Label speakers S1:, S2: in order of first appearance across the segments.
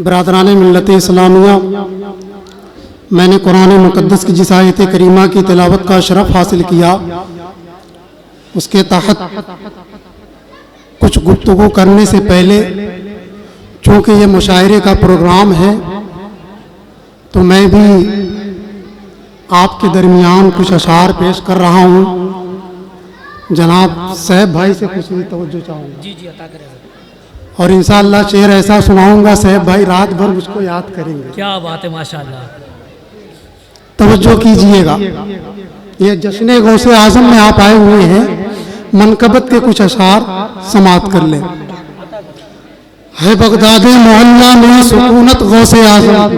S1: برادران ملت اسلامیہ، میں نے قرآن مقدس کی جس آیت کریمہ کی تلاوت کا شرف حاصل کیا، اس کے تحت کچھ گفتگو کرنے سے پہلے چونکہ یہ مشاعرے کا پروگرام ہے تو میں بھی آپ کے درمیان کچھ اشعار پیش کر رہا ہوں۔ جناب صاحب بھائی سے خصوصی توجہ چاہوں گا
S2: جی عطا کریں
S1: اور انشاءاللہ شعر ایسا سناؤں گا صاحب بھائی رات بھر مجھ کو یاد کریں گے۔
S2: کیا بات ہے، ماشاءاللہ
S1: توجہ کیجئے گا، یہ جشن غوث اعظم میں آپ آئے ہوئے ہیں، منقبت کے کچھ اشعار سماعت کر لیں۔ ہے بغداد محلہ میں سکونت غوث اعظم،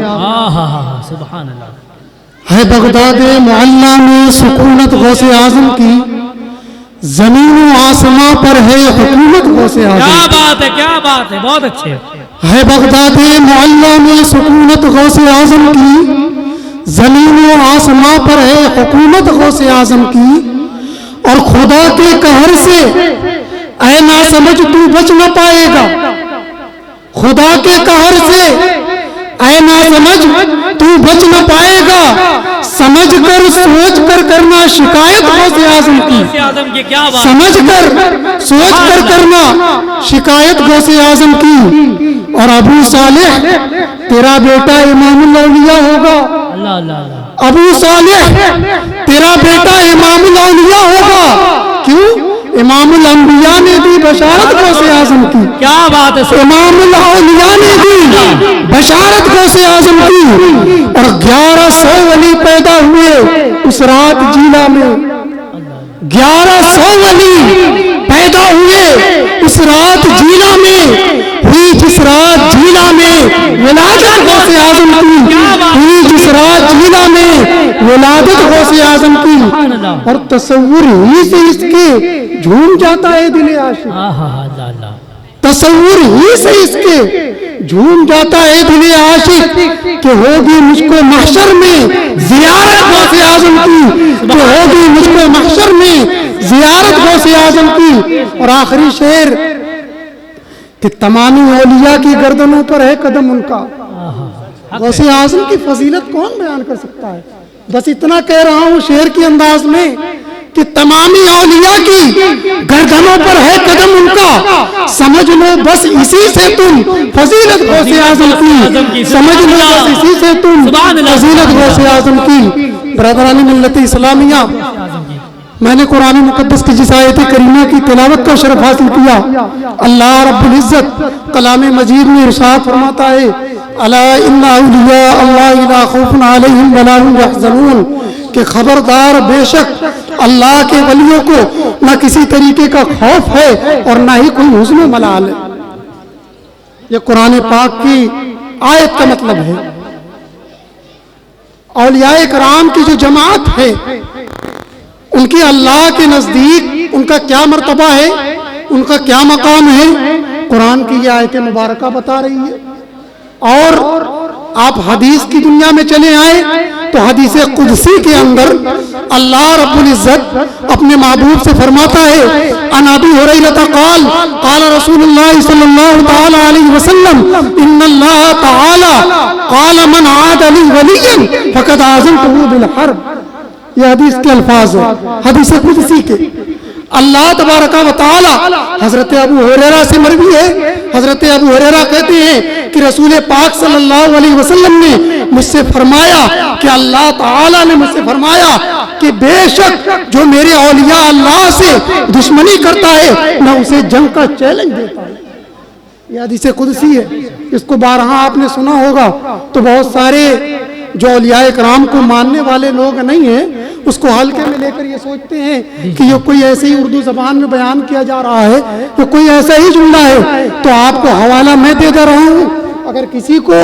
S2: سبحان اللہ،
S1: ہے بغداد محلہ میں سکونت غوث اعظم کی، زمین و آسماں پر ہے حکومت غوث
S2: کیا
S1: اعظم۔
S2: بات ہے، کیا بات ہے، بہت اچھے۔
S1: ہے بغداد محلہ میں سکونت غوث اعظم کی، زمین و آسماں پر ہے حکومت غوث اعظم کی، اور خدا کے قہر سے اے ناسمجھ تو بچ نہ پائے گا، خدا کے قہر سے اے ناسمجھ تو بچ نہ پائے گا، سمجھ کر سوچ کر کرنا شکایت غوث اعظم کی،
S2: کیا بات،
S1: سمجھ کر سوچ کر کرنا شکایت غوث اعظم کی، اور ابو صالح تیرا بیٹا امام الاولیاء ہوگا،
S2: اللہ اللہ اللہ،
S1: ابو صالح تیرا بیٹا امام الاولیاء ہوگا۔ کیوں؟ امام الانبیاء نے دی بشارت غوث اعظم کی،
S2: کیا بات ہے،
S1: امام الاولیاء نے دی بشارت غوث اعظم کی، اور 1100 ولی پیدا ہوئے اس رات جیلا میں، 1100 ولی پیدا ہوئے اس رات جیلا میں، ہوئی جس رات جیلا میں ولادت غوث اعظم کی، ہوئی جس رات جیلا میں ولادت غوث اعظم کی، اور تصور ہی سے اس کے جھوم جاتا ہے دل عاشق، تصور ہی سے اس کے جھوم جاتا ہے دل عاشق، کہ ہوگی مجھ کو محشر میں زیارت غوث اعظم کی، کہ ہوگی مجھ کو محشر میں زیارت غوث اعظم کی۔ اور آخری شعر کہ تمامی اولیاء کی گردنوں پر ہے قدم ان کا، غوث اعظم کی فضیلت کون بیان کر سکتا ہے؟ بس اتنا کہہ رہا ہوں شعر کے انداز میں کہ تمامی اولیاء کی گردنوں پر ہے قدم ان کا، سمجھ لو بس اسی سے تم فضیلت غوث اعظم کی، سمجھ لو بس اسی سے تم فضیلت غوث اعظم کی۔ برادران ملت اسلامیہ، میں نے قرآن مقدس کی جس آیت کریمہ کی تلاوت کا شرف حاصل کیا، اللہ رب العزت کلام مجید میں ارشاد فرماتا ہے، الا ان اولیاء اللہ لا خوف علیہم ولا هم یحزنون، کہ خبردار بے شک اللہ کے ولیوں کو نہ کسی طریقے کا خوف ہے اور نہ ہی کوئی حزن و ملال ہے۔ یہ قرآن پاک کی آیت کا مطلب ہے۔ اولیاء کرام کی جو جماعت ہے ان کی اللہ کے نزدیک ان کا کیا مرتبہ ہے، ان کا کیا مقام ہے، قرآن کی یہ آیت مبارکہ بتا رہی ہے۔ اور آپ حدیث کی دنیا میں چلے آئے تو حدیث قدسی کے اندر اللہ رب العزت اپنے محبوب سے فرماتا ہے، عن ابی ہریرہ قال قال رسول اللہ صلی اللہ تعالی علیہ وسلم، ان اللہ تعالی قال من عاد لی ولیا فقد آذنته بالحرب۔ یہ حدیث کے الفاظ ہیں، حدیث قدسی کے۔ اللہ تبارک و تعالی حضرت ابو ہریرہ سے مروی ہے، حضرت ابو ہریرہ کہتے ہیں کہ رسول پاک صلی اللہ علیہ وسلم نے مجھ سے فرمایا کہ اللہ تعالی نے مجھ سے فرمایا کہ بے شک جو میرے اولیاء اللہ سے دشمنی کرتا ہے میں اسے جنگ کا چیلنج دیتا ہوں۔ یہ حدیث قدسی ہے، اس کو بارہا آپ نے سنا ہوگا، تو بہت سارے جو اولیاء کرام کو ماننے والے لوگ نہیں ہیں اس کو ہلکے میں لے کر یہ سوچتے ہیں کہ یہ کوئی ایسے ہی اردو زبان میں بیان کیا جا رہا ہے، یہ کوئی ایسا ہی جملہ ہے۔ تو آپ کو حوالہ میں دے رہا ہوں، اگر کسی کو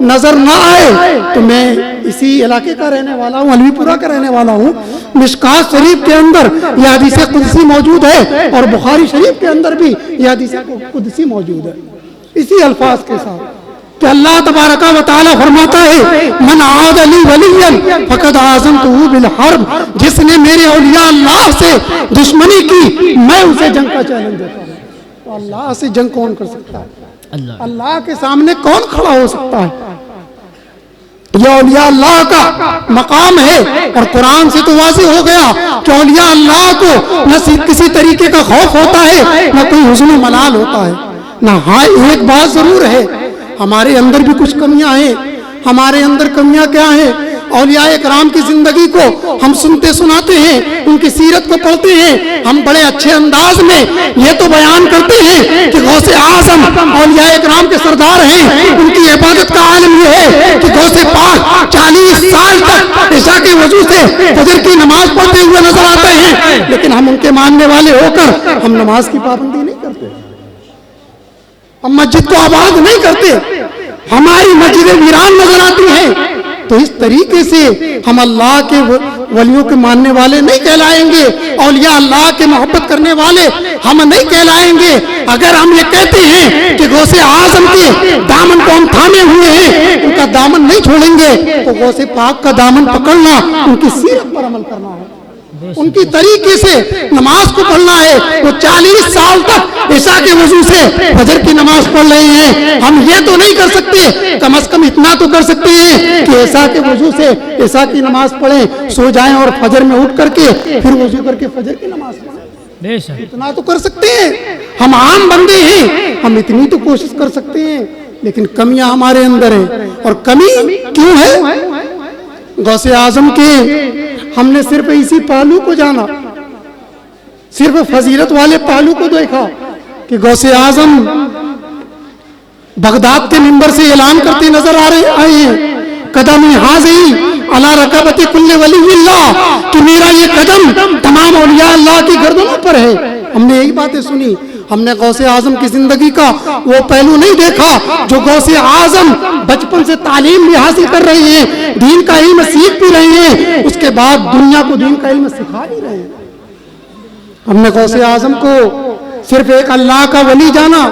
S1: نظر نہ آئے تو میں اسی علاقے کا رہنے والا ہوں، علوی پورہ کا رہنے والا ہوں۔ مشکات شریف کے اندر یہ حدیث قدسی موجود ہے اور بخاری شریف کے اندر بھی یہ حدیث قدسی موجود ہے اسی الفاظ کے ساتھ، کہ اللہ تبارک و تعالی فرماتا ہے، من عاد لی ولیا فقد آذنته بالحرب، جس نے میرے اولیاء اللہ سے دشمنی کی میں اسے جنگ کا چیلنج دیتا ہوں۔ تو اللہ سے جنگ کون کر سکتا ہے؟
S2: اللہ
S1: اللہ کے سامنے کون کھڑا ہو سکتا ہے؟ یہ اولیاء اللہ کا مقام ہے، اور قرآن سے تو واضح ہو گیا کہ اولیاء اللہ کو نہ کسی طریقے کا خوف ہوتا ہے، نہ کوئی حزن و ملال ہوتا ہے، نہ ہاں ایک بات ضرور ہے، ہمارے اندر بھی کچھ کمیاں ہیں۔ ہمارے اندر کمیاں کیا ہیں؟ اولیاء کرام کی زندگی کو ہم سنتے سناتے ہیں، ان کی سیرت کو پڑھتے ہیں، ہم بڑے اچھے انداز میں یہ تو بیان کرتے ہیں کہ غوث اعظم اولیاء کرام کے سردار ہیں، ان کی عبادت کا عالم یہ ہے کہ غوث پاک 40 سال تک عشاء کے وضو سے فجر کی نماز پڑھتے ہوئے نظر آتے ہیں، لیکن ہم ان کے ماننے والے ہو کر ہم نماز کی پابندی نہیں کرتے، ہم مسجد کو آباد نہیں کرتے، ہماری مسجدیں ویران نظر آتی ہیں۔ تو اس طریقے سے ہم اللہ کے ولیوں کے ماننے والے نہیں کہلائیں گے، اولیاء اللہ کے محبت کرنے والے ہم نہیں کہلائیں گے۔ اگر ہم یہ کہتے ہیں کہ غوث اعظم کے دامن کو ہم تھامے ہوئے ہیں، ان کا دامن نہیں چھوڑیں گے، تو غوث پاک کا دامن پکڑنا ان کی سیرت پر عمل کرنا ہے، ان کی طریقے سے نماز کو پڑھنا ہے۔ وہ 40 سال تک عشاء کے وضو سے فجر کی نماز پڑھ رہے ہیں، ہم یہ تو نہیں کر سکتے، کم از کم اتنا تو کر سکتے ہیں کہ عشاء کے وضو سے عشاء کی نماز پڑھیں، سو جائیں اور فجر میں اٹھ کر کے پھر وضو کر کے فجر کی نماز پڑھیں،
S2: بے شک
S1: اتنا تو کر سکتے ہیں۔ ہم عام بندے ہیں، ہم اتنی تو کوشش کر سکتے ہیں، لیکن کمیاں ہمارے اندر ہیں۔ اور کمی کیوں ہے؟ غوث اعظم کے ہم نے صرف اسی پہلو کو جانا، صرف فضیلت والے پہلو کو دیکھا کہ غوث اعظم بغداد کے منبر سے اعلان کرتے نظر آئے ہیں، قدم حاضی علی رکبت کل ولی اللہ، کہ میرا یہ قدم تمام اولیاء اللہ کی گردنوں پر ہے۔ ہم نے یہی باتیں سنی، ہم نے غوث اعظم کی زندگی کا وہ پہلو نہیں دیکھا جو غوث اعظم بچپن سے تعلیم بھی حاصل کر رہے ہیں، دین کا علم سیکھ بھی رہے ہیں، اس کے بعد دنیا کو دین کا علم سکھا بھی رہے ہیں۔ ہم نے غوث اعظم کو صرف ایک اللہ کا ولی جانا،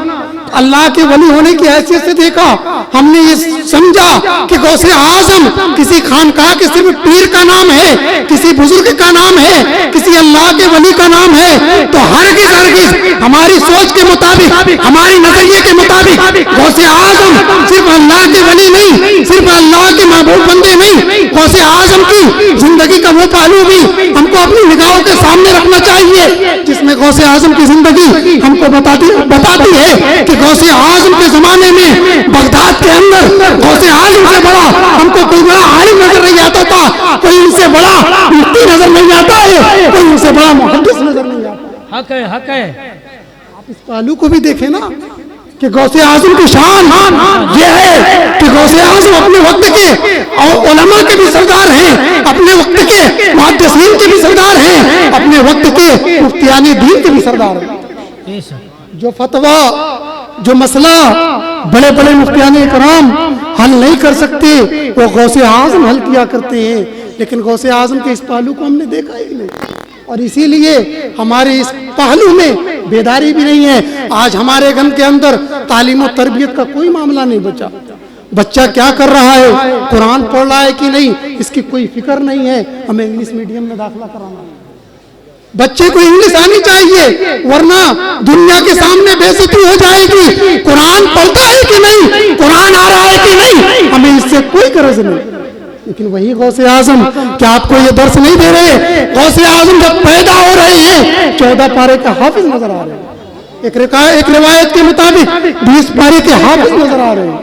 S1: اللہ کے ولی ہونے کی حیثیت سے دیکھا، ہم نے یہ سمجھا کہ غوث اعظم کسی خانقاہ کے صرف پیر کا نام ہے، کسی بزرگ کا نام ہے، کسی اللہ کے ولی کا نام ہے، تو ہرگز ہماری سوچ کے مطابق، ہماری نظریے کے مطابق غوث اعظم صرف اللہ کے ولی نہیں، صرف اللہ کے محبوب بندے نہیں، غوث اعظم کی زندگی کا وہ پہلو بھی ہم کو اپنی نگاہوں کے سامنے رکھنا چاہیے، جس میں غوث اعظم کی زندگی ہم کو بتاتی ہے کہ غوث اعظم کے زمانے میں بغداد کے اندر غوث اعظم سے بڑا ہم کو کوئی بڑا عالم نظر نہیں آتا تھا، کوئی ان سے بڑا مفتی نظر نہیں آتا ہے، کوئی ان سے بڑا محدث نظر نہیں آتا۔
S2: حق ہے، حق ہے۔
S1: آپ اس پہلو کو بھی دیکھیں نا کہ غوث اعظم کی شان یہ ہے کہ غوث اعظم اپنے وقت کے علماء کے بھی سردار ہیں، اپنے وقت کے محدثین کے بھی سردار ہیں، اپنے وقت کے مفتیان دین کے بھی سردار ہیں۔
S2: بے شک
S1: جو فتویٰ، جو مسئلہ بڑے بڑے مفتیان کرام حل نہیں کر سکتے، وہ غوث اعظم حل کیا کرتے ہیں۔ لیکن غوث اعظم کے اس پہلو کو ہم نے دیکھا ہی نہیں، اور اسی لیے ہمارے اس پہلو میں بیداری بھی نہیں ہے۔ آج ہمارے گھر کے اندر تعلیم و تربیت کا کوئی معاملہ نہیں بچا، بچہ کیا کر رہا ہے، قرآن پڑھ رہا ہے کہ نہیں، اس کی کوئی فکر نہیں ہے۔ ہمیں انگلش میڈیم میں داخلہ کرانا ہے، بچے کو انگلش آنی چاہیے، ورنہ دنیا کے سامنے بے عزتی ہو جائے گی۔ قرآن پڑھتا ہے کہ نہیں، قرآن آ رہا ہے کہ نہیں، ہمیں اس سے کوئی غرض نہیں۔ لیکن وہی غوث اعظم کیا آپ کو یہ درس نہیں دے رہے؟ غوث اعظم جب پیدا ہو رہے ہیں 14 پارے کے حافظ نظر آ رہے ہیں، ایک روایت کے مطابق 20 پارے کے حافظ نظر آ رہے ہیں۔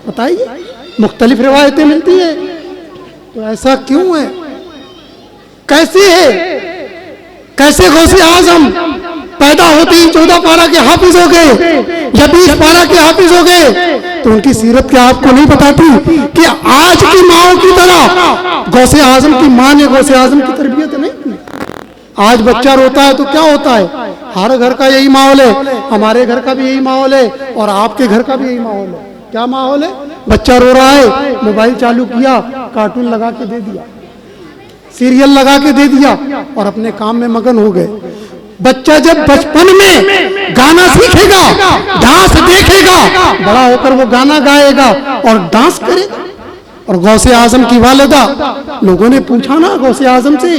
S1: بتائیے، مختلف روایتیں ملتی ہیں، تو ایسا کیوں ہے؟ کیسے ہے؟ کیسے غوث اعظم پیدا ہوتے ہی 14 پارہ کے حافظ ہو گئے یا 20 پارہ کے حافظ ہو گئے؟ تو ان کی سیرت کیا آپ کو نہیں بتاتی کہ آج کی ماؤں کی طرح غوث اعظم کی ماں نے غوث اعظم کی تربیت نہیں کی؟ آج بچہ روتا ہے تو کیا ہوتا ہے؟ ہر گھر کا یہی ماحول ہے، ہمارے گھر کا بھی یہی ماحول ہے، اور آپ کے گھر کا بھی یہی ماحول ہے۔ کیا ماحول ہے؟ بچہ رو رہا ہے، موبائل چالو کیا، کارٹون لگا کے دے دیا، سیریل لگا کے دے دیا، اور اپنے کام میں مگن ہو گئے۔ بچہ جب بچپن میں گانا سیکھے گا، ڈانس دیکھے گا، بڑا ہو کر وہ گانا گائے گا اور ڈانس کرے گا۔ اور غوث اعظم کی والدہ، لوگوں نے پوچھا نا غوث اعظم سے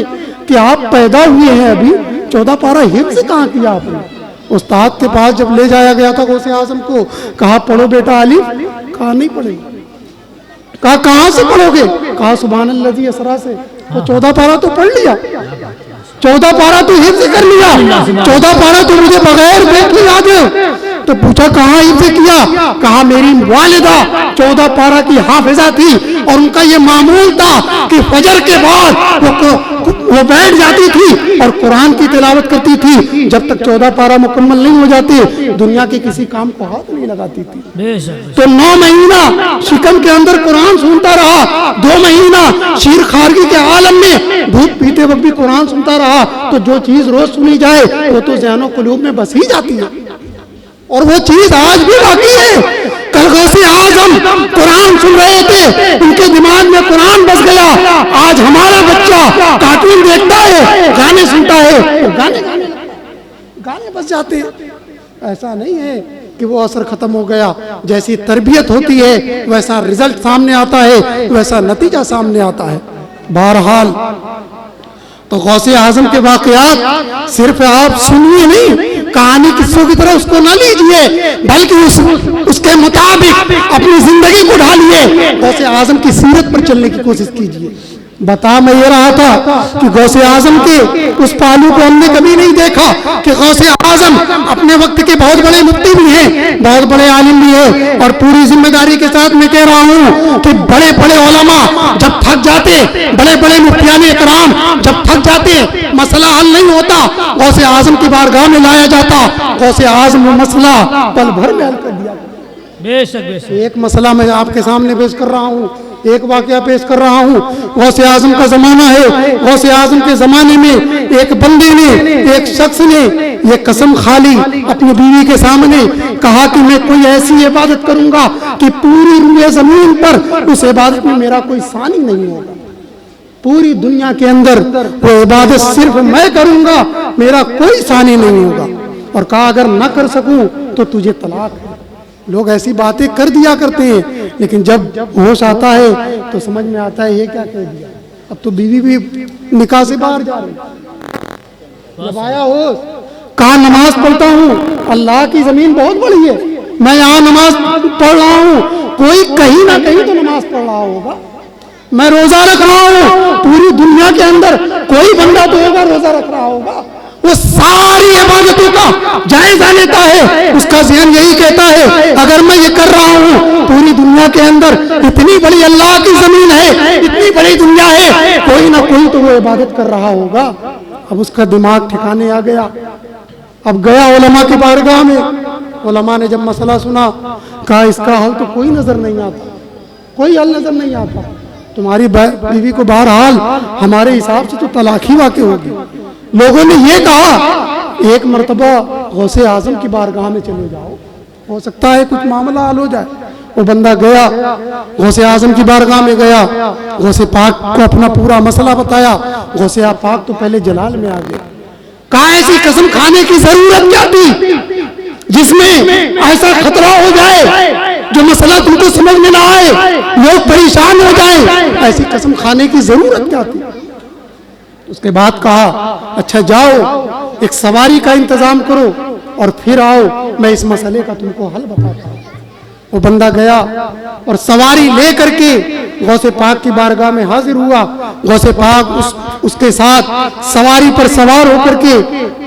S1: کہ آپ پیدا ہوئے ہیں ابھی 14 پارہ حفظ کہاں کیا آپ نے؟ استاد کے پاس جب لے جایا گیا تھا غوث اعظم کو، کہا پڑھو بیٹا الف، کہا نہیں پڑھیں گے۔ کہا کہاں سے پڑھو گے؟ کہا سبحان الذی اسریٰ سے۔ تو 14 پارہ تو پڑھ لیا، 14 پارہ تو حفظ کر لیا، 14 پارہ تو مجھے بغیر دیکھے یاد ہے۔ تو پوچھا کہاں حفظ کیا؟ کہا میری والدہ 14 پارہ کی حافظہ تھی، اور ان کا یہ معمول تھا کہ فجر کے بعد وہ بیٹھ جاتی تھی اور قرآن کی تلاوت کرتی تھی، جب تک 14 پارہ مکمل نہیں ہو جاتی دنیا کے کسی کام کو ہاتھ نہیں لگاتی تھی۔
S2: بے شک
S1: تو 9 مہینہ شکم کے اندر قرآن سنتا رہا، 2 مہینہ شیر خارگی کے عالم میں دودھ پیتے وقت بھی قرآن سنتا رہا۔ تو جو چیز روز سنی جائے وہ تو ذہن و قلوب میں بس ہی جاتی ہے، اور وہ چیز آج بھی باقی ہے۔ کل غوث اعظم قرآن سن رہے تھے، ان کے دماغ میں قرآن بس گیا۔ آج ہمارا بچہ کارٹون دیکھتا ہے، گانے سنتا ہے، تو گانے بس جاتے ہیں۔ ایسا نہیں ہے کہ وہ اثر ختم ہو گیا، جیسی تربیت ہوتی ہے ویسا رزلٹ سامنے آتا ہے، ویسا نتیجہ سامنے آتا ہے۔ بہرحال تو غوث اعظم کے واقعات صرف آپ سنیے نہیں، کہانی قصوں کی طرح اس کو نہ لیجئے، بلکہ اس کے مطابق اپنی زندگی کو ڈھالیے، غوث اعظم کی سیرت پر چلنے کی کوشش کیجئے۔ بتا میں یہ رہا تھا کہ غوث اعظم کے اس پہلو کو ہم نے کبھی نہیں دیکھا کہ غوث اعظم اپنے وقت کے بہت بڑے مفتی بھی ہیں، بہت بڑے عالم بھی ہیں، اور پوری ذمہ داری کے ساتھ میں کہہ رہا ہوں کہ بڑے بڑے علماء جب تھک جاتے، بڑے بڑے مفتیان اکرام جب تھک جاتے، مسئلہ حل نہیں ہوتا، غوث اعظم کی بارگاہ میں لایا جاتا، غوث اعظم وہ مسئلہ پل بھر میں حل کر دیا۔
S2: بے شک بے شک
S1: ایک مسئلہ میں آپ کے سامنے پیش کر رہا ہوں، ایک واقعہ پیش کر رہا ہوں۔ غوث اعظم کا زمانہ ہے، غوث اعظم کے زمانے میں ایک بندے نے، ایک شخص نے یہ قسم کھا لی اپنی بیوی کے سامنے، کہا کہ میں کوئی ایسی عبادت کروں گا کہ پوری روئے زمین پر اس عبادت میں میرا کوئی ثانی نہیں ہوگا، پوری دنیا کے اندر وہ عبادت صرف میں کروں گا، میرا کوئی ثانی نہیں ہوگا۔ اور کہا اگر نہ کر سکوں تو تجھے طلاق ہے۔ لوگ ایسی باتیں کر دیا کرتے ہیں، لیکن جب ہوش آتا ہے تو سمجھ میں آتا ہے یہ کیا کہہ دیا، اب تو بیوی بھی نکاح سے باہر جا رہی۔ جب آیا ہوش، کہا نماز پڑھتا ہوں، اللہ کی زمین بہت بڑی ہے، میں یہاں نماز پڑھ رہا ہوں، کوئی کہیں نہ کہیں تو نماز پڑھ رہا ہوگا، میں روزہ رکھ رہا ہوں، پوری دنیا کے اندر کوئی بندہ تو ہوگا روزہ رکھ رہا ہوگا۔ وہ ساری عبادتوں کا جائزہ لیتا ہے، اس کا ذہن یہی کہتا ہے اگر میں یہ کر رہا ہوں، پوری دنیا کے اندر اتنی بڑی اللہ کی زمین ہے، اتنی بڑی دنیا ہے، کوئی نہ کوئی تو وہ عبادت کر رہا ہوگا۔ اب اس کا دماغ ٹھکانے آ گیا، اب گیا علماء کی بارگاہ میں، علماء نے جب مسئلہ سنا کہا اس کا حل تو کوئی نظر نہیں آتا، کوئی حل نظر نہیں آتا، تمہاری بیوی کو بہرحال ہمارے حساب سے تو طلاق ہی واقع ہوگی۔ لوگوں نے یہ کہا ایک مرتبہ غوث اعظم کی بارگاہ میں چلے جاؤ، ہو سکتا ہے کچھ معاملہ حل ہو جائے۔ وہ بندہ گیا، غوث اعظم کی بارگاہ میں گیا، غوث پاک کو اپنا پورا مسئلہ بتایا۔ غوث پاک تو پہلے جلال میں آ گیا، کہا ایسی قسم کھانے کی ضرورت کیا تھی جس میں ایسا خطرہ ہو جائے جو مسئلہ تم کو سمجھ میں نہ آئے، لوگ پریشان ہو جائیں، ایسی قسم کھانے کی ضرورت کیا تھی؟ اس کے بعد کہا اچھا جاؤ ایک سواری کا انتظام کرو اور پھر آؤ، میں اس مسئلے کا تم کو حل بتاتا ہوں۔ وہ بندہ گیا اور سواری لے کر کے غوث پاک کی بارگاہ میں حاضر ہوا۔ غوث پاک اس کے ساتھ سواری پر سوار ہو کر کے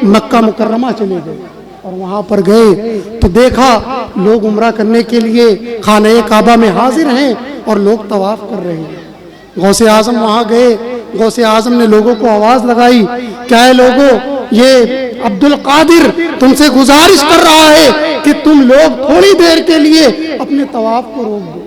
S1: مکہ مکرمہ چلے گئے، اور وہاں پر گئے تو دیکھا لوگ عمرہ کرنے کے لیے خانہ کعبہ میں حاضر ہیں اور لوگ طواف کر رہے ہیں۔ غوث اعظم وہاں گئے، غوث اعظم نے لوگوں کو آواز لگائی، کیا ہے لوگوں، یہ عبد القادر تم سے گزارش کر رہا ہے کہ تم لوگ تھوڑی دیر کے لیے اپنے طواف کو روک دو۔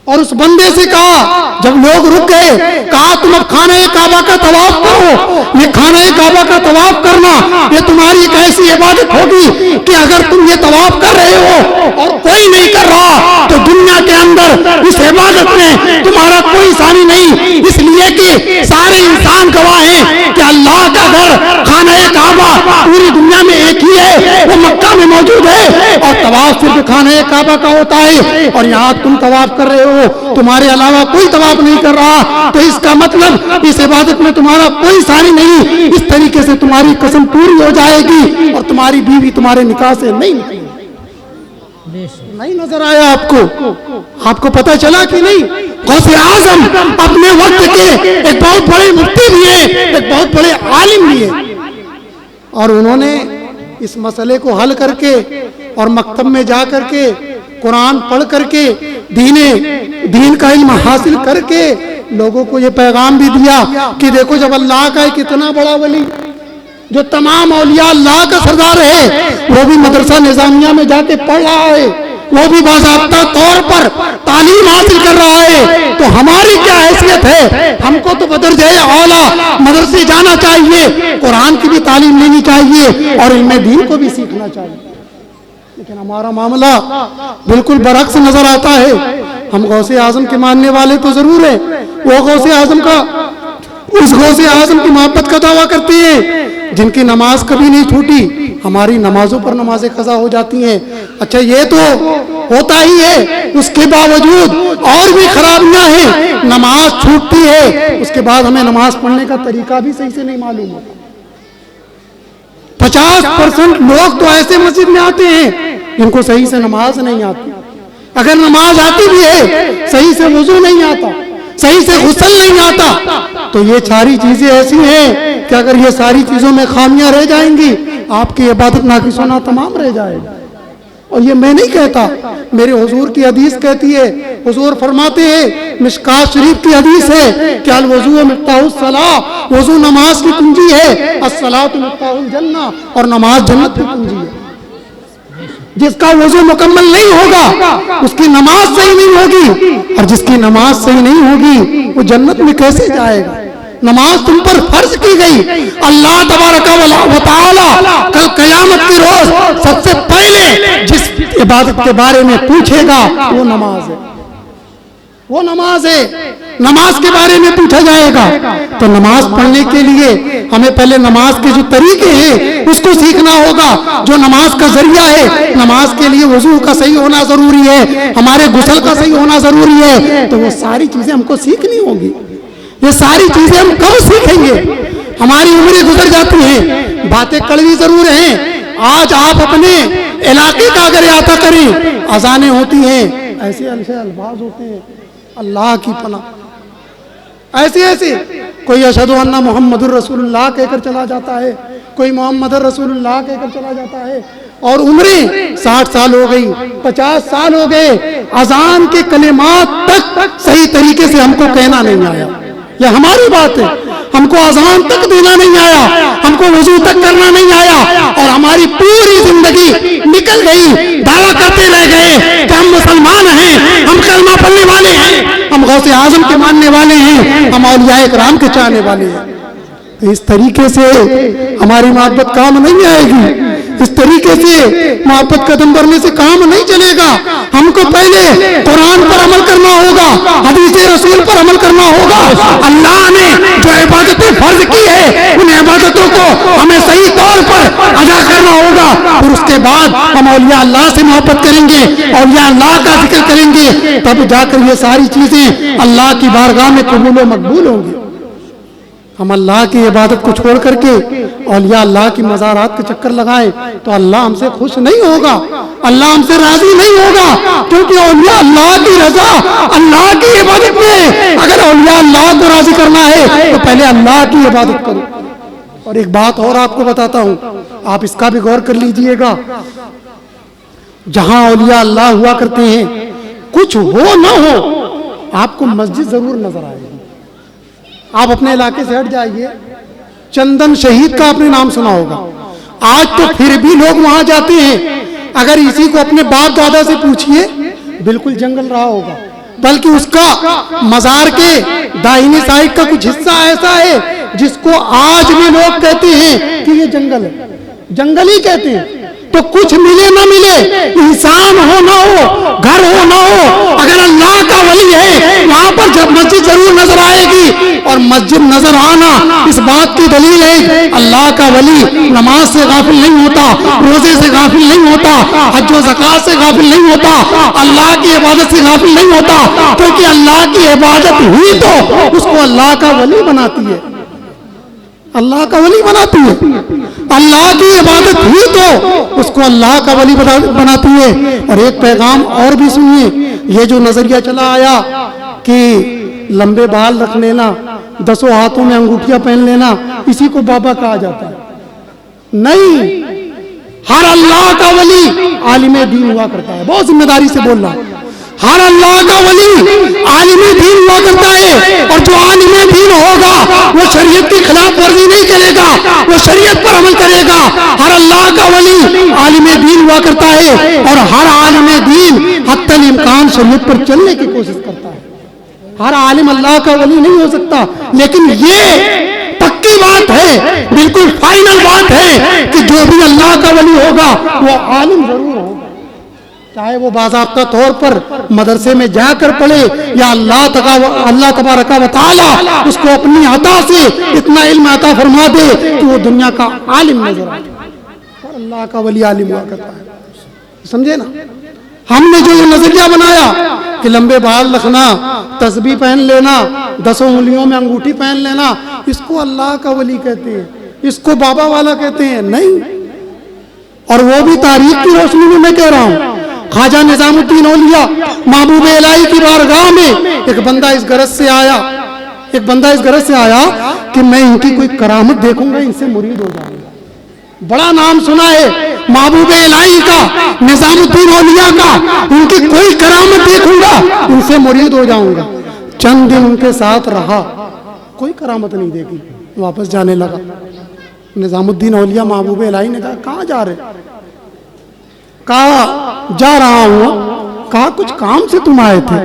S1: اور اس بندے سے کہا جب لوگ رک گئے، کہا تم اب خانہ کعبہ کا طواف کرو، یہ خانہ کعبہ کا طواف کرنا یہ تمہاری ایک ایسی عبادت ہوگی کہ اگر تم یہ طواف کر رہے ہو اور کوئی نہیں کر رہا تو دنیا کے اندر اس عبادت میں تمہارا کوئی ثانی نہیں، اس لیے کہ سارے انسان گواہ ہیں کہ اللہ کا گھر خانہ کعبہ پوری دنیا میں ایک ہی ہے، وہ مکہ میں موجود ہے اور طواف صرف خانہ کعبہ کا ہوتا ہے اور یہاں تم طواف کر رہے ہو, تمہارے علاوہ کوئی طواف نہیں کر رہا, تو اس کا مطلب اس عبادت میں تمہارا کوئی ثانی نہیں. اس طریقے سے تمہاری قسم پوری ہو جائے گی اور تمہاری بیوی تمہارے نکاح سے نہیں نکلے. نہیں نظر آیا آپ کو؟ آپ کو پتہ چلا کہ نہیں؟ غوث اعظم اپنے وقت کے ایک بہت بڑے مفتی بھی ہیں, ایک بہت بڑے عالم بھی ہیں, اور انہوں نے اس مسئلے کو حل کر کے اور مکتب میں جا کر کے قرآن پڑھ کر کے دین کا علم حاصل کر کے لوگوں کو یہ پیغام بھی دیا کہ دیکھو جب اللہ کا ایک اتنا بڑا ولی جو تمام اولیاء اللہ کا سردار ہے وہ بھی مدرسہ نظامیہ میں جا کے پڑھ رہا ہے, وہ بھی باضابطہ طور پر تعلیم حاصل کر رہا ہے, تو ہماری کیا حیثیت ہے؟ ہم کو تو بدرجہ اعلیٰ مدرسے جانا چاہیے, قرآن کی بھی تعلیم لینی چاہیے اور علم دین کو بھی سیکھنا چاہیے. لیکن ہمارا معاملہ بالکل برعکس نظر آتا ہے. ہم غوث اعظم کے ماننے والے تو ضرور ہیں, وہ غوث اعظم کا اس غوث اعظم کی محبت کا دعویٰ کرتے ہیں جن کی نماز کبھی نہیں چھوٹی. ہماری نمازوں پر نمازیں قضا ہو جاتی ہیں. اچھا یہ تو ہوتا ہی ہے, اس کے باوجود اور بھی خرابیاں ہیں. نماز چھوٹتی ہے, اس کے بعد ہمیں نماز پڑھنے کا طریقہ بھی صحیح سے نہیں معلوم ہوتا. 50% لوگ تو ایسے مسجد میں آتے ہیں جن کو صحیح سے نماز نہیں آتی. اگر نماز آتی بھی ہے صحیح سے وضو نہیں آتا, صحیح سے غسل نہیں آتا. تو یہ ساری چیزیں ایسی ہیں کہ اگر یہ ساری چیزوں میں خامیاں رہ جائیں گی آپ کی عبادت ناقص ہونا تمام رہ جائے گا. اور یہ میں نہیں کہتا, میرے حضور کی حدیث کہتی ہے. حضور فرماتے ہیں, مشکات شریف کی حدیث ہے کہ الوضو مفتاح الصلاۃ, وضو نماز کی کنجی ہے, الصلاۃ مفتاح الجنہ, اور نماز جنت کی کنجی ہے. جس کا وضو مکمل نہیں ہوگا اس کی نماز صحیح نہیں ہوگی, اور جس کی نماز صحیح نہیں ہوگی وہ جنت میں کیسے جائے گا؟ نماز تم پر فرض کی گئی. اللہ تبارک و تعالی کل قیامت کے روز سب سے پہلے جس عبادت کے بارے میں پوچھے گا وہ نماز ہے, وہ نماز ہے. نماز کے بارے میں پوچھا جائے گا. تو نماز پڑھنے کے لیے ہمیں پہلے نماز کے جو طریقے ہیں اس کو سیکھنا ہوگا. جو نماز کا ذریعہ ہے, نماز کے لیے وضو کا صحیح ہونا ضروری ہے, ہمارے غسل کا صحیح ہونا ضروری ہے. تو وہ ساری چیزیں ہم کو سیکھنی ہوگی. یہ ساری چیزیں ہم کب سیکھیں گے؟ ہماری عمریں گزر جاتی ہیں, باتیں کڑوی ضرور ہیں. آج آپ اپنے علاقے کا اگر احاطہ کریں, اذانیں ہوتی ہیں, ایسے الفاظ ہوتے ہیں اللہ کی پناہ, ایسے کوئی اشہد ان محمد الرسول اللہ کہہ کر چلا جاتا ہے, کوئی محمد رسول اللہ کہہ کر چلا جاتا ہے, اور عمریں 60 سال ہو گئی, 50 سال ہو گئے, اذان کے کلمات تک صحیح طریقے سے ہم کو کہنا نہیں آیا. یہ ہماری بات ہے, ہم کو اذان تک دینا نہیں آیا, ہم کو وضو تک کرنا نہیں آیا, اور ہماری پوری زندگی نکل گئی دعویٰ کرتے رہ گئے کہ ہم مسلمان ہیں, ہم کلمہ پڑھنے والے ہیں, ہم غوث اعظم کے ماننے والے ہیں, ہم اولیاء کرام کے چاہنے والے ہیں. اس طریقے سے ہماری محبت کام نہیں آئے گی. اس طریقے سے محبت قدم بڑھنے سے کام نہیں چلے گا. ہم کو پہلے قرآن پر عمل کرنا ہوگا, حدیث رسول پر عمل کرنا ہوگا. اللہ نے جو عبادتیں فرض کی ہے ان عبادتوں کو ہمیں صحیح طور پر ادا کرنا ہوگا. اور اس کے بعد ہم اولیاء اللہ سے محبت کریں گے, اولیاء اللہ کا ذکر کریں گے, تب جا کر یہ ساری چیزیں اللہ کی بارگاہ میں قبول و مقبول ہوں گی. ہم اللہ کی عبادت کو چھوڑ کر کے اولیاء اللہ کی مزارات کے چکر لگائیں تو اللہ ہم سے خوش نہیں ہوگا, اللہ ہم سے راضی نہیں ہوگا. کیونکہ اولیاء اللہ کی رضا اللہ کی عبادت میں, اگر اولیاء اللہ کو راضی کرنا ہے تو پہلے اللہ کی عبادت کرو. اور ایک بات اور آپ کو بتاتا ہوں, آپ اس کا بھی غور کر لیجئے گا. جہاں اولیاء اللہ ہوا کرتے ہیں, کچھ ہو نہ ہو آپ کو مسجد ضرور نظر آئے گی. آپ اپنے علاقے سے ہٹ جائیے, چندن شہید کا آپ نے نام سنا ہوگا. آج تو پھر بھی لوگ وہاں جاتے ہیں. اگر اسی کو اپنے باپ دادا سے پوچھئے بالکل جنگل رہا ہوگا, بلکہ اس کا مزار کے داہنی سائڈ کا کچھ حصہ ایسا ہے جس کو آج بھی لوگ کہتے ہیں کہ یہ جنگل ہے, جنگل ہی کہتے ہیں. تو کچھ ملے نہ ملے, انسان ہو نہ ہو, گھر ہو نہ ہو, اگر اللہ کا ولی ہے وہاں پر جب مسجد ضرور نظر آئے گی. اور اور مسجد نظر آنا اس بات کی دلیل ہے اللہ کا ولی نماز سے غافل نہیں ہوتا، روزے سے غافل نہیں ہوتا، حج و زکات سے غافل نہیں ہوتا، اللہ کی عبادت سے غافل نہیں ہوتا، کیونکہ اللہ کی عبادت ہی تو اس کو اللہ کا ولی بناتی ہے، اللہ کا ولی بناتی ہے، اللہ کی عبادت ہی تو اس کو اللہ کا ولی بناتی ہے۔ اور ایک پیغام اور بھی سنیے، یہ جو نظریہ چلا آیا کہ لمبے بال رکھ لینا، 10 ہاتھوں میں انگوٹھیاں پہن لینا، اسی کو بابا کہا جاتا ہے، نہیں، ہر اللہ کا ولی عالم دین ہوا کرتا ہے، بہت ذمہ داری سے بول رہا ہوں، ہر اللہ کا ولی عالم دین ہوا کرتا ہے، اور جو عالم دین ہوگا وہ شریعت کی خلاف ورزی نہیں کرے گا، وہ شریعت پر عمل کرے گا۔ ہر اللہ کا ولی عالم دین ہوا کرتا ہے، اور ہر عالم دین حتی الامکان شریعت پر چلنے کی کوشش کرتا ہے۔ ہر عالم اللہ کا ولی نہیں ہو سکتا، لیکن یہ پکی بات ہے، بالکل فائنل بات ہے کہ جو بھی اللہ کا ولی ہوگا وہ عالم ضرور ہوگا، چاہے وہ باضابطہ طور پر مدرسے میں جا کر پڑھے یا اللہ تبارک و تعالی اس کو اپنی عطا سے اتنا علم عطا فرما دے کہ وہ دنیا کا عالم نظر آئے، اور اللہ کا ولی عالم ہوا کرتا ہے۔ سمجھے نا؟ ہم نے جو یہ نظریہ بنایا کہ لمبے بال رکھنا، تسبیح پہن لینا، 10 انگلیوں میں انگوٹھی پہن لینا، اس کو اللہ کا ولی کہتے ہیں، اس کو بابا والا کہتے ہیں، نہیں۔ اور وہ بھی تاریخ کی روشنی میں کہہ رہا ہوں، خواجہ نظام الدین اولیاء محبوب الہی کی بارگاہ میں ایک بندہ اس غرض سے آیا کہ میں ان کی کوئی کرامت دیکھوں گا، ان سے مرید ہو جاؤں گا۔ بڑا نام سنا ہے محبوب الہی کا، نظام الدین اولیاء کا، ان کی کوئی کرامت دیکھوں گا، ان سے مرید ہو جاؤں گا۔ چند دن ان کے ساتھ رہا، کوئی کرامت نہیں دیکھی، واپس جانے لگا۔ نظام الدین اولیاء محبوب الہی نے کہا کہاں جا رہے؟ کہا جا رہا ہوں۔ کہا کچھ کام سے تم آئے تھے؟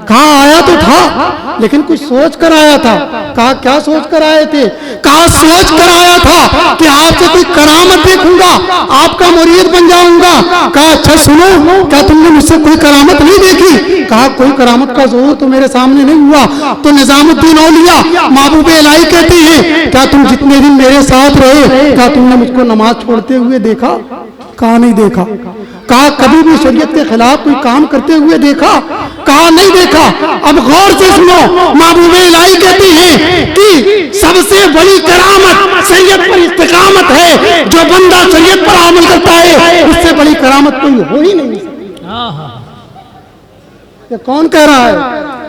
S1: کہا آیا تو تھا لیکن کچھ سوچ کر آیا تھا۔ کہا کیا سوچ کر آئے تھے؟ کہا سوچ کر آیا تھا کہ آپ سے کوئی کرامت دیکھوں گا، آپ کا مرید بن جاؤں گا۔ کہا اچھا سنو، کیا تم نے مجھ سے کوئی کرامت نہیں دیکھی؟ کہا کوئی کرامت کا ظہور تو میرے سامنے نہیں ہوا۔ تو نظام الدین اولیاء محبوب الہی کہتے ہیں کیا تم جتنے دن میرے ساتھ رہے کیا تم نے مجھ کو نماز چھوڑتے ہوئے دیکھا؟ کہا نہیں دیکھا۔ کہا کبھی بھی شریعت کے خلاف کوئی کام کرتے ہوئے دیکھا؟ کہا نہیں دیکھا۔ اب غور سے سنو، محبوب الہی کہتے ہیں کہ سب سے بڑی کرامت شریعت پر استقامت ہے، جو بندہ شریعت پر عمل کرتا ہے اس سے بڑی کرامت کوئی ہو ہی نہیں سکتی۔ یہ کون کہہ رہا ہے؟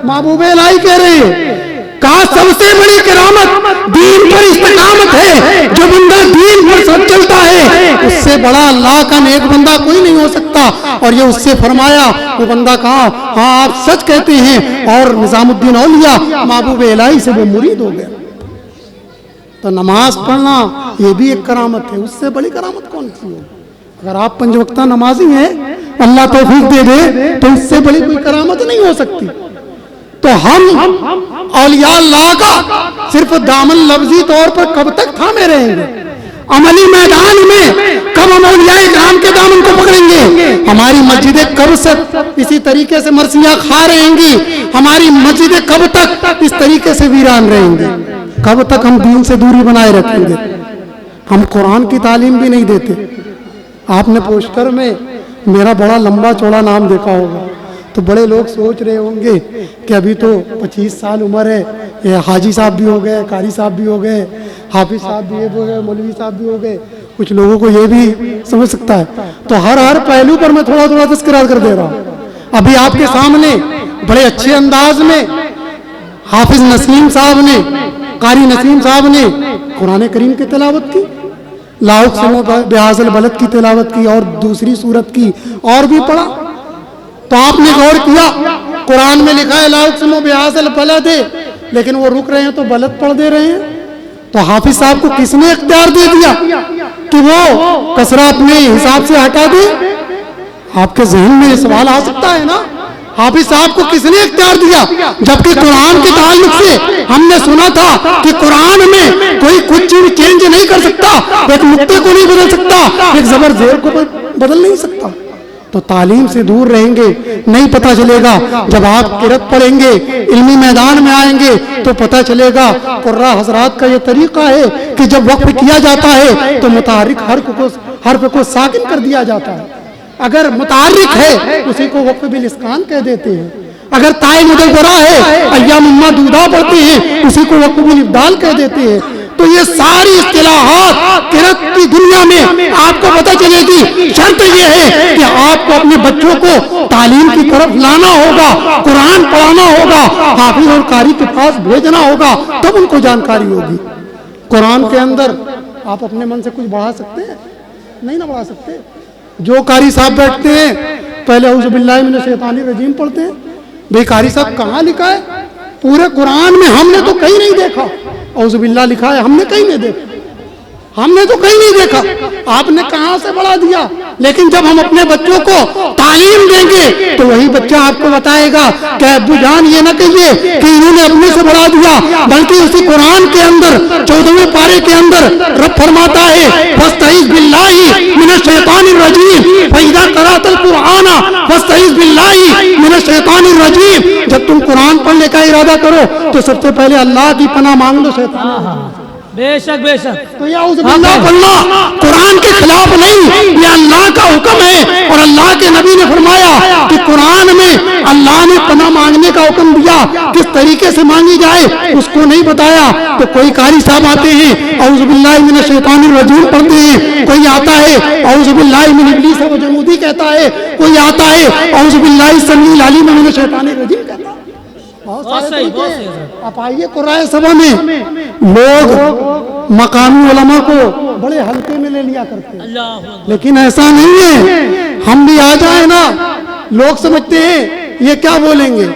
S1: محبوب الہی کہہ رہے ہیں۔ کہا سب سے بڑی کرامت دین پر استقامت ہے، جو بندہ دین پر سب چلتا ہے اس سے بڑا اللہ کا نیک بندہ کوئی نہیں ہو سکتا۔ اور یہ اس سے فرمایا، وہ بندہ کہا ہاں آپ سچ کہتے ہیں، اور نظام الدین اولیاء محبوب الہی سے وہ مرید ہو گیا۔ تو نماز پڑھنا یہ بھی ایک کرامت ہے، اس سے بڑی کرامت کون سی ہے؟ اگر آپ 5 وقتہ نمازی ہیں، اللہ توفیق دے دے، تو اس سے بڑی کوئی کرامت نہیں ہو سکتی۔ تو ہم اولیاء اللہ کا صرف دامن لفظی طور پر کب تک تھامے رہیں گے؟ عملی میدان میں کب ہم اولیاء کرام کے دامن کو پکڑیں گے؟ ہماری مسجدیں کب سے اسی طریقے سے مرثیہ کھا رہیں گی؟ ہماری مسجدیں کب تک اس طریقے سے ویران رہیں گے؟ کب تک ہم دین سے دوری بنائے رکھیں گے؟ ہم قرآن کی تعلیم بھی نہیں دیتے۔ آپ نے پوسٹر میں میرا بڑا لمبا چوڑا نام دیکھا ہوگا، تو بڑے لوگ سوچ رہے ہوں گے کہ ابھی تو 25 سال عمر ہے، یہ حاجی صاحب بھی ہو گئے، قاری صاحب بھی ہو گئے، حافظ صاحب بھی ہو گئے، مولوی صاحب بھی ہو گئے۔ کچھ لوگوں کو یہ بھی سمجھ سکتا ہے، تو ہر پہلو پر میں تھوڑا تھوڑا تذکرہ کر دے رہا ہوں۔ ابھی آپ کے سامنے بڑے اچھے انداز میں حافظ نسیم صاحب نے، قاری نسیم صاحب نے قرآن کریم کی تلاوت کی، لا اقسم بہذا البلد کی تلاوت کی، اور دوسری سورت کی اور بھی پڑھا۔ تو آپ نے غور کیا قرآن میں لکھا ہے لا اقسم بہذا البلد، لیکن وہ رک رہے ہیں تو بلد پڑھ دے رہے ہیں۔ تو حافظ صاحب کو کس نے اختیار دے دیا کہ وہ کسرہ اپنے حساب سے ہٹا دے؟ آپ کے ذہن میں یہ سوال آ سکتا ہے نا، حافظ صاحب کو کس نے اختیار دیا؟ جبکہ قرآن کے تعلق سے ہم نے سنا تھا کہ قرآن میں کوئی کچھ چیز چینج نہیں کر سکتا، ایک نقطے کو نہیں بدل سکتا، ایک زبر زیر کو بدل نہیں سکتا۔ تو تعلیم سے دور رہیں گے، نہیں پتہ چلے گا۔ جب آپ قرأت پڑھیں گے، علمی میدان میں آئیں گے تو پتہ چلے گا۔ قراء حضرات کا یہ طریقہ ہے کہ جب وقف کیا جاتا ہے تو متحرک حرف کو ساکن کر دیا جاتا ہے۔ اگر متحرک ہے اسی کو وقف بالاسکان کہہ دیتے ہیں۔ اگر تائے مدورہ ہے، ایام معدودہ پڑھتے ہیں، اسی کو وقف بالابدال کہہ دیتے ہیں۔ تو یہ ساری اصطلاحات قرأت کی دنیا میں آپ کو پتہ چلے گی۔ شرط یہ ہے کہ آپ کو اپنے بچوں کو تعلیم کی طرف لانا ہوگا، قرآن پڑھانا ہوگا، حافظ اور قاری کے پاس بھیجنا ہوگا، تب ان کو جانکاری ہوگی۔ قرآن کے اندر آپ اپنے من سے کچھ بڑھا سکتے ہیں؟ نہیں نہ بڑھا سکتے۔ جو قاری صاحب بیٹھتے ہیں پہلے اعوذ باللہ من الشیطان الرجیم پڑھتے ہیں۔ بھئی قاری صاحب کہاں لکھا ہے؟ پورے قرآن میں ہم نے تو کہیں نہیں دیکھا اعوذ باللہ لکھا ہے، ہم نے کہیں نہیں دیکھا، ہم نے تو کہیں نہیں دیکھا، آپ نے کہاں سے بڑھا دیا؟ لیکن جب ہم اپنے بچوں کو تعلیم دیں گے تو وہی بچہ آپ کو بتائے گا کہ ابو جان یہ نہ کہیے کہ انہوں نے اپنے سے بڑھا دیا، بلکہ اسی قرآن کے اندر 14ویں پارے کے اندر رب فرماتا ہے فاستعذ باللہ من الشیطان الرجیم فاذا قرأت القرآن فاستعذ باللہ من الشیطان الرجیم۔ جب تم قرآن پڑھنے کا ارادہ کرو تو سب سے پہلے اللہ کی پناہ مانگ لو شیطان۔
S2: بے شک بے شک۔
S1: تو یہ اعوذ باللہ پڑھنا قرآن کے خلاف نہیں، یہ اللہ کا حکم ہے۔ اور اللہ کے نبی نے فرمایا کہ قرآن میں اللہ نے پناہ مانگنے کا حکم دیا، کس طریقے سے مانگی جائے اس کو نہیں بتایا۔ تو کوئی قاری صاحب آتے ہیں اعوذ باللہ من الشیطان الرجیم پڑھتے ہیں، کوئی آتا ہے اعوذ باللہ من ابلیس و جنودی کہتا ہے، کوئی آتا ہے اعوذ باللہ السمیع العلیم من الشیطان الرجیم کہتا ہے۔
S2: بہت صحیح بہت صحیح۔
S1: آپ آئیے قرآن سبا میں لوگ مقامی علماء کو بڑے ہلکے میں لے لیا کرتے ہیں،
S2: اللہ اکبر۔
S1: لیکن ایسا نہیں ہے۔ ہم بھی آ جائیں نا، لوگ سمجھتے ہیں یہ کیا بولیں گے،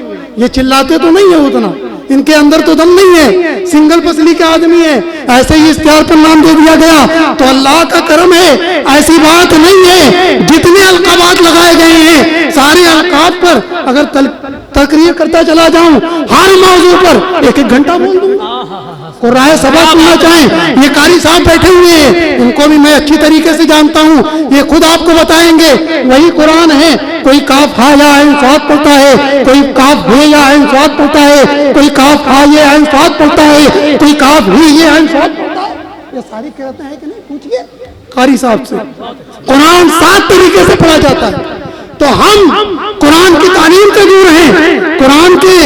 S1: یہ چلاتے تو نہیں ہے اتنا، ان کے اندر تو دم نہیں ہے، سنگل پسلی کے آدمی ہے، ایسے ہی اختیار پر نام دے دیا گیا۔ تو اللہ کا کرم ہے، ایسی بات نہیں ہے۔ جتنے القابات لگائے گئے ہیں سارے القاب پر اگر تقریر کرتا چلا جاؤں ہر موضوع پر ایک گھنٹہ بول دوں گا۔ قرآن سبق سننا چاہیں، یہ قاری صاحب بیٹھے ہوئے ہیں، ان کو بھی میں اچھی طریقے سے جانتا ہوں، یہ خود آپ کو بتائیں گے وہی قرآن ہے۔ کوئی کاف ہا یا عین صاد پڑھتا ہے، کوئی کاف ہے یا عین صاد پڑھتا ہے، کوئی کاف ہا یہ عین صاد پڑھتا ہے، کوئی کاف ہی یہ عین صاد پڑھتا ہے۔ یہ ساری قرأتیں ہیں کہ نہیں؟ پوچھئے قاری صاحب سے۔ قرآن 7 طریقے سے پڑھا جاتا ہے۔ تو ہم قرآن کی تعلیم سے دور ہیں، قرآن کے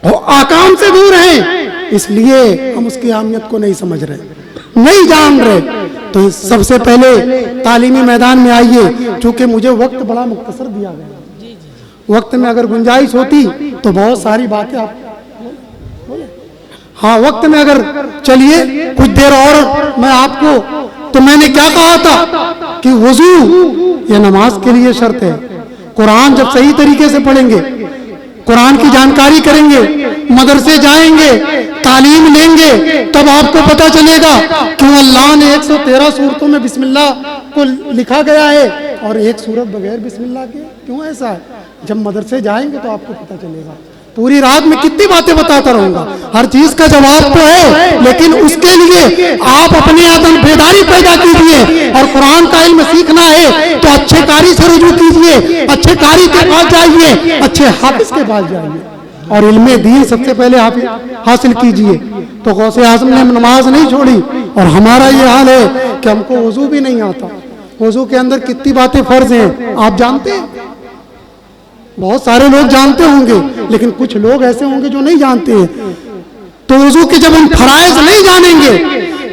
S1: احکام سے دور ہیں، اس لیے ہم اس کی اہمیت کو نہیں سمجھ رہے، نہیں جان رہے۔ تو سب سے پہلے تعلیمی میدان میں آئیے، چونکہ مجھے وقت بڑا مختصر دیا گیا، وقت میں اگر گنجائش ہوتی تو بہت ساری باتیں آپ ہاں وقت میں اگر چلیے کچھ دیر اور میں آپ کو، تو میں نے کیا کہا تھا کہ وضو یہ نماز کے لیے شرط ہے۔ قرآن جب صحیح طریقے سے پڑھیں گے، قرآن کی جانکاری کریں گے، مدرسے جائیں گے، تعلیم لیں گے، تب آپ کو پتہ چلے گا کیوں اللہ نے 113 سورتوں میں بسم اللہ کو لکھا گیا ہے اور ایک سورت بغیر بسم اللہ کے، کیوں ایسا ہے؟ جب مدرسے جائیں گے تو آپ کو پتہ چلے گا۔ پوری رات میں کتنی باتیں بتاتا رہوں گا، ہر چیز کا جواب تو ہے، لیکن اس کے لیے آپ اپنے اندر بیداری پیدا کیجئے، اور قرآن کا علم سیکھنا ہے تو اچھے قاری سے رجوع کیجئے، اچھے قاری کے پاس جائیے، اچھے حافظ کے پاس جائیے، اور علم دین سب سے پہلے حاصل کیجئے۔ تو غوث اعظم نے نماز نہیں چھوڑی، اور ہمارا یہ حال ہے کہ ہم کو وضو بھی نہیں آتا۔ وضو کے اندر کتنی باتیں فرض ہیں آپ جانتے ہیں؟ بہت سارے لوگ جانتے ہوں گے، لیکن کچھ لوگ ایسے ہوں گے جو نہیں جانتے ہیں۔ تو وضو کے جب ہم فرائض نہیں جانیں گے،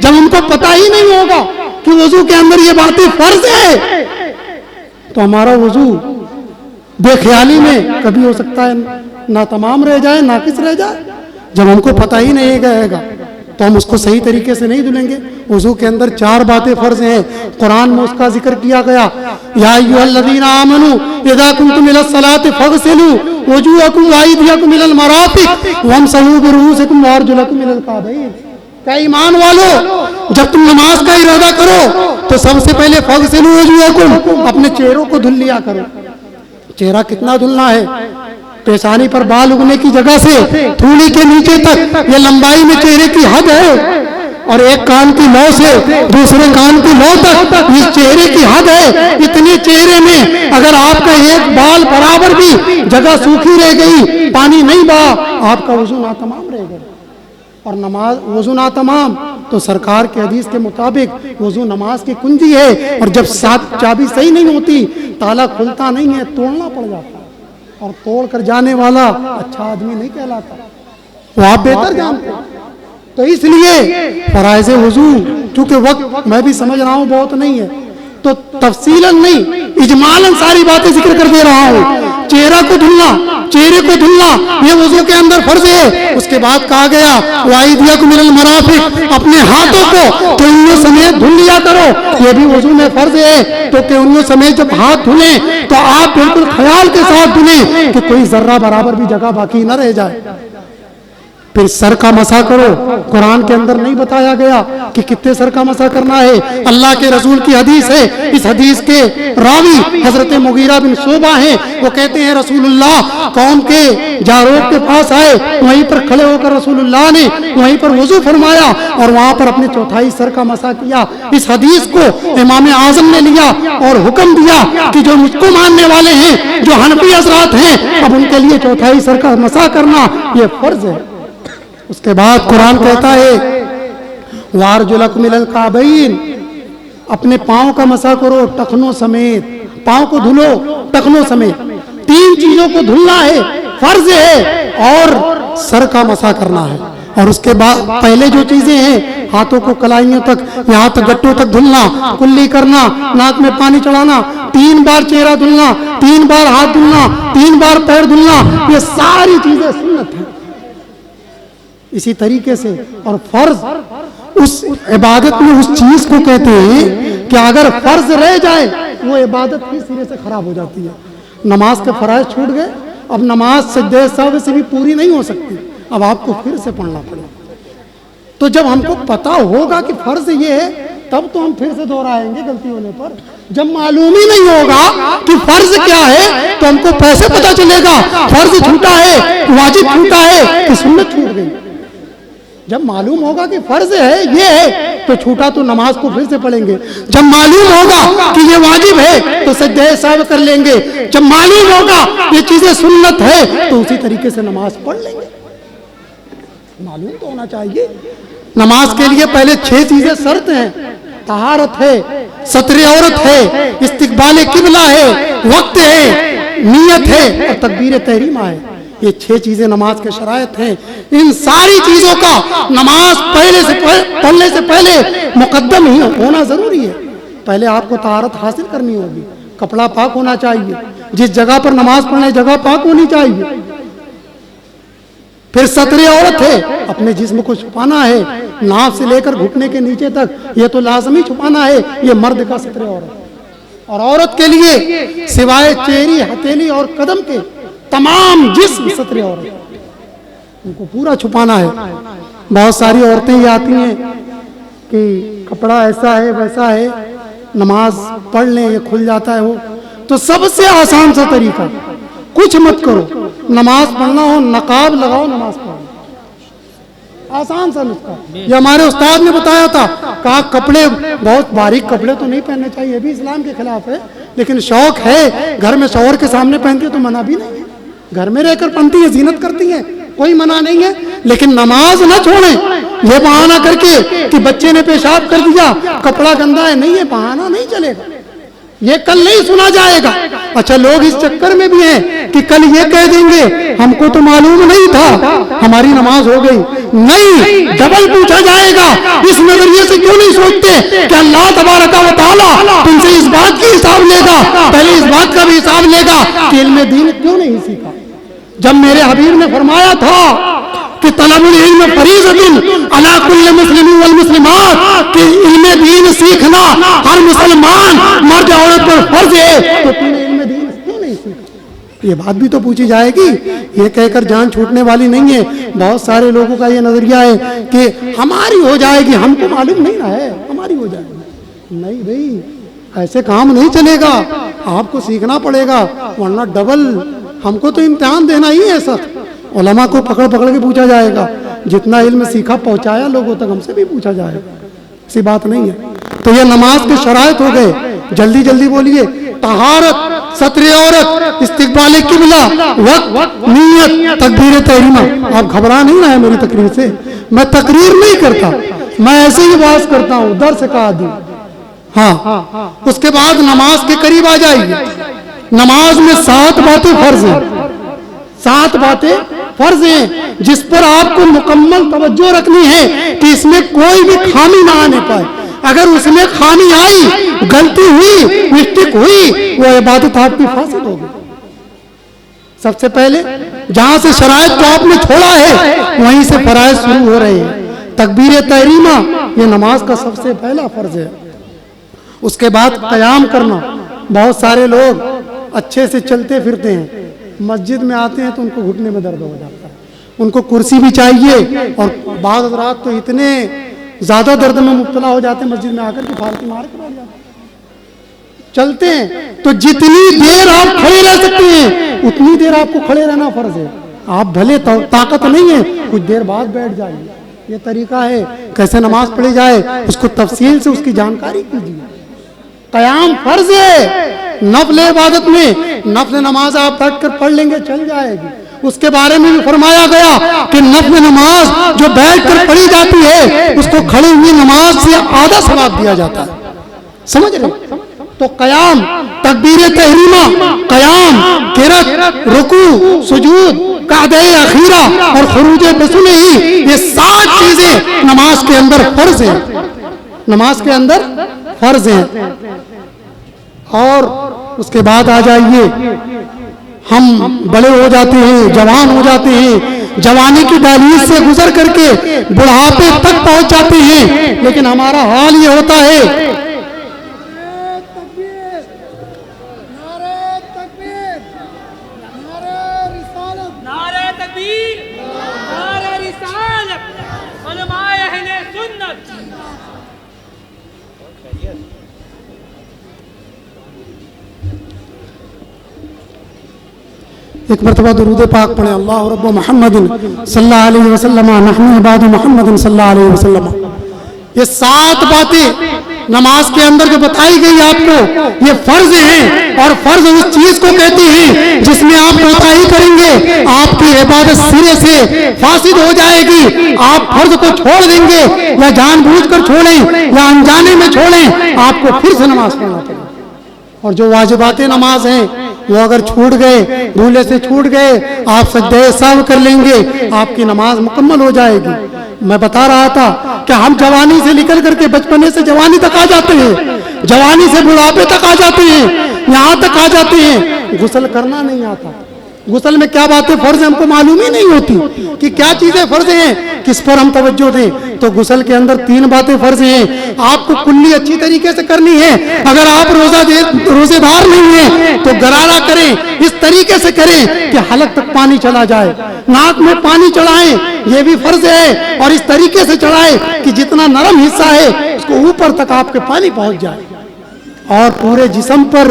S1: جب ہم کو پتہ ہی نہیں ہوگا کہ وضو کے اندر یہ باتیں فرض ہے، تو ہمارا وضو بے خیالی میں کبھی ہو سکتا ہے ناتمام رہ جائے، ناقص رہ جائے۔ جب ہم کو پتہ ہی نہیں رہے گا تو ہم اس کو صحیح طریقے سے نہیں دھلیں گے۔ وضو کے اندر 4 باتیں فرض ہیں، قرآن میں اس کا ذکر کیا گیا، یا ایھا الذین آمنوا اذا قمتم الی الصلاۃ فاغسلوا وجوہکم وایدیکم الی المرافق وامسحوا برؤوسکم وارجلکم الی الکعبین۔ کہ ایمان والو جب تم نماز کا ارادہ کرو تو سب سے پہلے فاغسلوا وجوہکم، اپنے چہروں کو دھل لیا کرو۔ چہرہ کتنا دھلنا ہے؟ پیشانی پر بال اگنے کی جگہ سے تھوڑی کے نیچے تک، یہ لمبائی میں چہرے کی حد ہے، اور ایک کان کی لو سے دوسرے کان کی لو تک اس چہرے کی حد ہے. اتنے چہرے میں اگر آپ کا ایک بال برابر بھی جگہ سوکھی رہ گئی, پانی نہیں بہا, آپ کا وضو ناتمام رہ گیا. اور نماز وضو ناتمام تو سرکار کے حدیث کے مطابق وضو نماز کی کنجی ہے. اور جب چابی صحیح نہیں ہوتی, تالا کھلتا نہیں ہے, توڑنا پڑ جاتا, اور توڑ کر جانے والا اچھا آدمی نہیں کہلاتا. وہ آپ بہتر جانتے ہیں. تو اس لیے فرائض وضو, چونکہ وقت میں بھی سمجھ رہا ہوں بہت نہیں ہے, تو تفصیلاً نہیں اجمالاً ساری باتیں ذکر کر دے رہا ہوں. چہرہ کو دھلنا, چہرے کو دھلنا یہ وضو کے اندر فرض ہے. اس کے بعد کہا گیا وَأَيْدِيَكُمْ مِنَ الْمَرَافِقِ, اپنے ہاتھوں کو تو انگلیوں سمیت دھل لیا کرو, یہ بھی وضو میں فرض ہے. تو کہ انگلیوں سمیت جب ہاتھ دھلیں تو آپ بالکل خیال کے ساتھ دھلیں کہ کوئی ذرہ برابر بھی جگہ باقی نہ رہ جائے. پھر سر کا مسح کرو. قرآن کے اندر نہیں بتایا گیا کہ کتنے سر کا مسح کرنا ہے. اللہ کے رسول کی حدیث ہے. اس حدیث کے راوی حضرت مغیرہ بن شعبہ ہیں. وہ کہتے ہیں رسول اللہ قوم کے جاروب کے پاس آئے, وہیں پر کھڑے ہو کر رسول اللہ نے وہیں پر وضو فرمایا اور وہاں پر اپنے چوتھائی سر کا مسح کیا. اس حدیث کو امام اعظم نے لیا اور حکم دیا کہ جو مجھ کو ماننے والے ہیں, جو حنفی حضرات ہیں, اب ان کے لیے چوتھائی سر کا مسح کرنا یہ فرض ہے. اس کے بعد قرآن کہتا ہے وَأَرْجُلَكُمْ إِلَى الْكَعْبَيْنِ, اپنے پاؤں کا مسح کرو ٹخنوں سمیت. پاؤں کو دھلو ٹخنوں سمیت. 3 چیزوں کو دھلنا ہے, فرض ہے, اور سر کا مسح کرنا ہے. اور اس کے بعد پہلے جو چیزیں ہیں, ہاتھوں کو کلائیوں تک, یہاں تک گٹوں تک دھلنا, کلی کرنا, ناک میں پانی چڑھانا, 3 بار چہرہ دھلنا, 3 بار ہاتھ دھلنا, 3 بار پیر دھلنا, یہ ساری چیزیں سنت ہیں. اسی طریقے سے اور فرض اس عبادت میں اس چیز کو کہتے ہیں کہ اگر فرض رہ جائے وہ عبادت ہی سرے سے خراب ہو جاتی ہے. نماز کے فرائض چھوٹ گئے, اب نماز سجدہ سہو سے بھی پوری نہیں ہو سکتی, اب آپ کو پھر سے پڑھنا پڑے. تو جب ہم کو پتا ہوگا کہ فرض یہ ہے تب تو ہم پھر سے دوہرائیں گے غلطی ہونے پر. جب معلوم ہی نہیں ہوگا کہ فرض کیا ہے تو ہم کو کیسے پتا چلے گا فرض چھوٹا ہے, واجب چھوٹا ہے کہ سنت چھوٹ گئی. جب معلوم ہوگا کہ فرض ہے یہ ہے تو چھوٹا تو نماز کو پھر سے پڑھیں گے. جب معلوم ہوگا کہ یہ واجب ہے تو سجدہ سہو کر لیں گے. جب معلوم ہوگا یہ چیزیں سنت ہے تو اسی طریقے سے نماز پڑھ لیں گے. معلوم تو ہونا چاہیے. نماز کے لیے پہلے 6 چیزیں شرط ہیں. طہارت ہے, ستر عورت ہے, استقبال قبلہ ہے, وقت ہے, نیت ہے اور تکبیر تحریمہ ہے. یہ 6 چیزیں نماز کے شرائط ہیں. ان ساری چیزوں کا نماز پڑھنے سے پہلے مقدم ہی ہونا ضروری ہے. پہلے آپ کو طہارت حاصل کرنی ہوگی, کپڑا پاک ہونا چاہیے, جس جگہ پر نماز پڑھنے جگہ پاک ہونی چاہیے. پھر ستر عورت ہے, اپنے جسم کو چھپانا ہے, ناف سے لے کر گھٹنے کے نیچے تک یہ تو لازمی چھپانا ہے, یہ مرد کا ستر عورت. اور عورت کے لیے سوائے چہری, ہتھیلی اور قدم کے تمام جسم ستر عورت, ان کو پورا چھپانا ہے. بہت ساری عورتیں یہ آتی ہیں کہ کپڑا ایسا ہے ویسا ہے, نماز پڑھ لیں یہ کھل جاتا ہے. وہ تو سب سے آسان سا طریقہ, کچھ مت کرو, نماز پڑھنا ہو نقاب لگاؤ, نماز پڑھو. آسان سا نسخہ. یہ ہمارے استاد نے بتایا تھا, کہا کپڑے بہت باریک کپڑے تو نہیں پہننے چاہیے, یہ بھی اسلام کے خلاف ہے, لیکن شوق ہے, گھر میں شوہر کے سامنے پہنتی ہے تو منع بھی نہیں ہے, گھر میں رہ کر پہنتی ہیں, زینت کرتی ہیں, کوئی منع نہیں ہے. لیکن نماز نہ چھوڑیں یہ بہانہ کر کے کہ بچے نے پیشاب کر دیا, کپڑا گندا ہے. نہیں, یہ بہانہ نہیں چلے گا, یہ کل نہیں سنا جائے گا. اچھا, لوگ اس چکر میں بھی ہیں کہ کل یہ کہہ دیں گے ہم کو تو معلوم نہیں تھا, ہماری نماز ہو گئی. نہیں, ڈبل پوچھا جائے گا. اس نظریے سے کیوں نہیں سوچتے کہ اللہ تبارک و تعالیٰ تم سے اس بات کی حساب لے گا, پہلے اس بات کا بھی حساب لے گا کہ علم دین کیوں نہیں سیکھا. جب میرے حبیب نے فرمایا تھا کہ طلب العلم فریضۃ علی کل مسلم والمسلمات, کہ علم دین سیکھنا ہر مسلمان مرد عورت پر فرض ہے, تو تم نے علم دین کیوں نہیں سیکھا. یہ بات بھی تو پوچھی جائے گی. یہ کہہ کر جان چھوٹنے والی نہیں ہے. بہت سارے لوگوں کا یہ نظریہ ہے کہ ہماری ہو جائے گی, ہم کو معلوم نہیں رہا ہے, ہماری ہو جائے گی. نہیں بھائی, ایسے کام نہیں چلے گا, آپ کو سیکھنا پڑے گا, ورنہ ڈبل. ہم کو تو امتحان دینا ہی ہے سخت. علماء کو پکڑ پکڑ کے پوچھا جائے گا جتنا علم سیکھا پہنچایا لوگوں تک، ہم سے بھی پوچھا جائے، ایسی بات نہیں ہے۔ تو یہ نماز کے شرائط ہو گئے، جلدی جلدی بولیے۔ طہارت، ستر عورت، استقبال قبلہ، وقت، نیت، تکبیر تحریمہ۔ آپ گھبرا نہیں رہے میری تقریر سے، میں تقریر نہیں کرتا، میں ایسے ہی واز کرتا ہوں، درس کا عادی۔ ہاں، اس کے بعد نماز کے قریب آ جائیے۔ نماز میں 7 باتیں فرض ہیں، 7 باتیں فرض ہیں جس پر آپ کو مکمل توجہ رکھنی ہے کہ اس میں کوئی بھی خامی نہ آنے پائے۔ اگر اس میں خامی آئی، غلطی ہوئی، مسٹیک ہوئی، وہ عبادت آپ کی فاسد ہوگی۔ سب سے پہلے جہاں سے شرائط کو آپ نے چھوڑا ہے وہیں سے فرائض شروع ہو رہے ہیں۔ تکبیر تحریمہ یہ نماز کا سب سے پہلا فرض ہے۔ اس کے بعد قیام کرنا۔ بہت سارے لوگ اچھے سے چلتے پھرتے ہیں، مسجد میں آتے ہیں تو ان کو گھٹنے میں درد ہو جاتا ہے، ان کو کرسی بھی چاہیے، اور بعض حضرات تو اتنے زیادہ درد میں مبتلا ہو جاتے ہیں مسجد میں آ کر کے پھاڑتی مار کے بیٹھ جاتے ہیں۔ چلتے ہیں تو جتنی دیر آپ کھڑے رہ سکتے ہیں اتنی دیر آپ کو کھڑے رہنا فرض ہے۔ آپ بھلے طاقت نہیں ہے کچھ دیر بعد بیٹھ جائیے، یہ طریقہ ہے کیسے نماز پڑھی جائے، اس کو تفصیل سے اس کی جانکاری کیجیے۔ قیام فرض ہے۔ نفل عبادت میں نفل نماز آپ بیٹھ کر پڑھ لیں گے چل جائے گی، اس کے بارے میں بھی فرمایا گیا کہ نفل نماز جو بیٹھ کر پڑھی جاتی ہے اس کو کھڑی ہوئی نماز سے آدھا ثواب دیا جاتا ہے۔ سمجھ رہے؟ تو قیام، تکبیر تحریمہ، قیام، قرات، رکوع، سجود، قعدہ اخیرہ اور خروج بسمہ ہی، یہ 7 چیزیں نماز کے اندر فرض ہیں، نماز کے اندر فرض ہیں۔ اور اس کے بعد آ جائیے، ہم بڑے ہو جاتے ہیں، جوان ہو جاتے ہیں، جوانی کی دہلیز سے گزر کر کے بڑھاپے تک پہنچ جاتے ہیں، لیکن ہمارا حال یہ ہوتا ہے ایک مرتبہ درود پاک پڑھیں، اللہ رب محمد صلی اللہ علیہ وسلم، نحن عباد محمد صلی اللہ علیہ وسلم۔ یہ 7 باتیں نماز کے اندر جو بتائی گئی آپ کو، یہ فرض ہیں، اور فرض اس چیز کو کہتے ہیں جس میں آپ کوتاہی کریں گے آپ کی عبادت سرے سے فاسد ہو جائے گی۔ آپ فرض کو چھوڑ دیں گے، یا جان بوجھ کر چھوڑیں یا انجانے میں چھوڑیں، آپ کو پھر سے نماز پڑھنا پڑے گا۔ اور جو واجبات نماز ہیں وہ اگر چھوٹ گئے، بھولے سے چھوٹ گئے، آپ سجدہ سہو کر لیں گے، آپ کی نماز مکمل ہو جائے گی۔ میں بتا رہا تھا کہ ہم جوانی سے نکل کر کے بچپنے سے جوانی تک آ جاتے ہیں، جوانی سے بڑھاپے تک آ جاتے ہیں، یہاں تک آ جاتے ہیں، غسل کرنا نہیں آتا۔ غسل میں کیا باتیں فرض ہیں ہم کو معلوم ہی نہیں ہوتی کہ کیا چیزیں فرض ہیں، کس پر ہم توجہ دیں۔ تو غسل کے اندر 3 باتیں فرض ہیں، آپ کو کلی اچھی طریقے سے کرنی ہے۔ اگر آپ روزے دار نہیں ہیں تو غرارہ کریں، اس طریقے سے کریں کہ حلق تک پانی چلا جائے، ناک میں پانی چڑھائیں، یہ بھی فرض ہے، اور اس طریقے سے چڑھائیں کہ جتنا نرم حصہ ہے اس کو اوپر تک آپ کے پانی پہنچ جائے، اور پورے جسم پر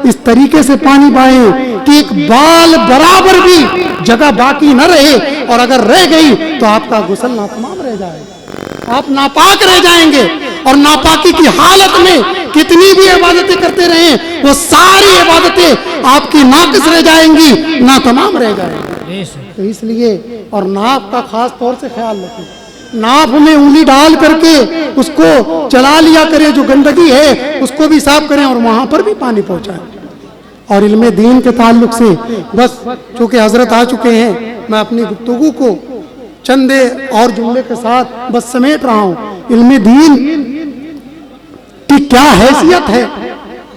S1: اس طریقے سے پانی بہائیں کہ ایک بال برابر بھی جگہ باقی نہ رہے، اور اگر رہ گئی تو آپ کا غسل ناتمام رہ جائے گا، آپ ناپاک رہ جائیں گے، اور ناپاکی کی حالت میں کتنی بھی عبادتیں کرتے رہیں وہ ساری عبادتیں آپ کی ناقص رہ جائیں گی، ناتمام رہ جائیں گی۔ تو اس لیے، اور ناف کا خاص طور سے خیال رکھیں، ناف میں انگلی ڈال کر کے اس کو چلا لیا کریں، جو گندگی ہے اس کو بھی صاف کریں اور وہاں پر بھی پانی پہنچائیں۔ اور علم دین کے تعلق سے بس چونکہ حضرت آ چکے ہیں، میں اپنی گفتگو کو چند اور جملے کے ساتھ بس سمیٹ رہا ہوں۔ علم دین کی کیا حیثیت ہے،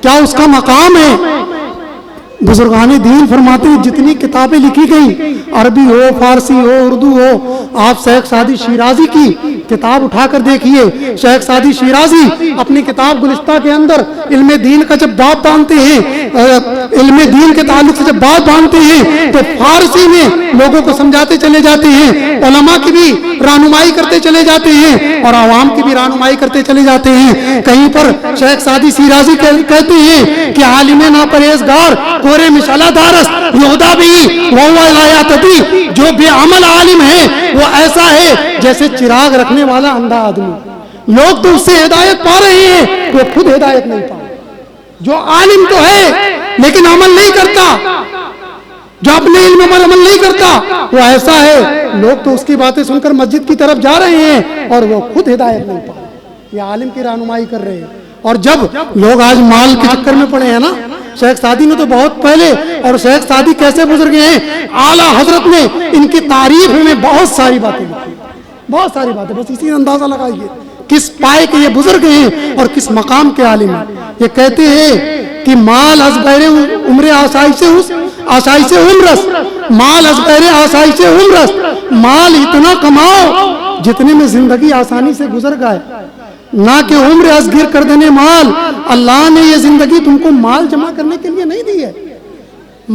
S1: کیا اس کا مقام ہے؟ بزرگان دین فرماتے ہیں جتنی کتابیں لکھی گئیں، عربی ہو، فارسی ہو، اردو ہو، آپ شیخ سعدی شیرازی کی کتاب اٹھا کر دیکھیے، شیخ سعدی شیرازی اپنی کتاب گلستہ کے اندر علم دین کا جب باب باندھتے ہیں، علم دین کے تعلق سے جب باب باندھتے ہیں تو فارسی میں لوگوں کو سمجھاتے چلے جاتے ہیں، علماء کی بھی رہنمائی کرتے چلے جاتے ہیں اور عوام کی بھی رہنمائی کرتے چلے جاتے ہیں۔ کہیں پر شیخ سعدی شیرازی کہتے ہیں کہ عالم ناپرہیزگار کورے مشعلہ دارس یہدا بھی وہ الایاتتی، جو بے عمل عالم ہے وہ ایسا ہے جیسے چراغ رکھنے والا اندھا آدمی۔ لوگ تو اس سے ہدایت پا رہے ہیں، وہ خود ہدایت نہیں پا رہے۔ جو عالم تو ہے لیکن عمل نہیں کرتا، جو اپنے علم پر عمل نہیں کرتا، وہ ایسا ہے لوگ تو اس کی باتیں سن کر مسجد کی طرف جا رہے ہیں اور وہ خود ہدایت نہیں پا رہے، یہ عالم کی رہنمائی کر رہے ہیں۔ اور جب لوگ آج مال کے چکر میں پڑے ہیں نا، شیخ سعدی نے تو بہت پہلے، اور شیخ سعدی کیسے گزر گئے ہیں، اعلیٰ حضرت نے ان کی تعریف میں بہت ساری باتیں لکھی، بہت ساری باتیں، بس اسی اندازہ لگائیے کس پائے کے یہ بزرگ ہیں اور کس مقام کے عالم ہیں۔ یہ کہتے ہیں کہ مال از بہر عمر آسائش عمرس، مال از بہر آسائش عمرس، مال اتنا کماؤ جتنے میں زندگی آسانی سے گزر گئے، نہ کہ عمر از گر کر دینے مال۔ اللہ نے یہ زندگی تم کو مال جمع کرنے کے لیے نہیں دی ہے،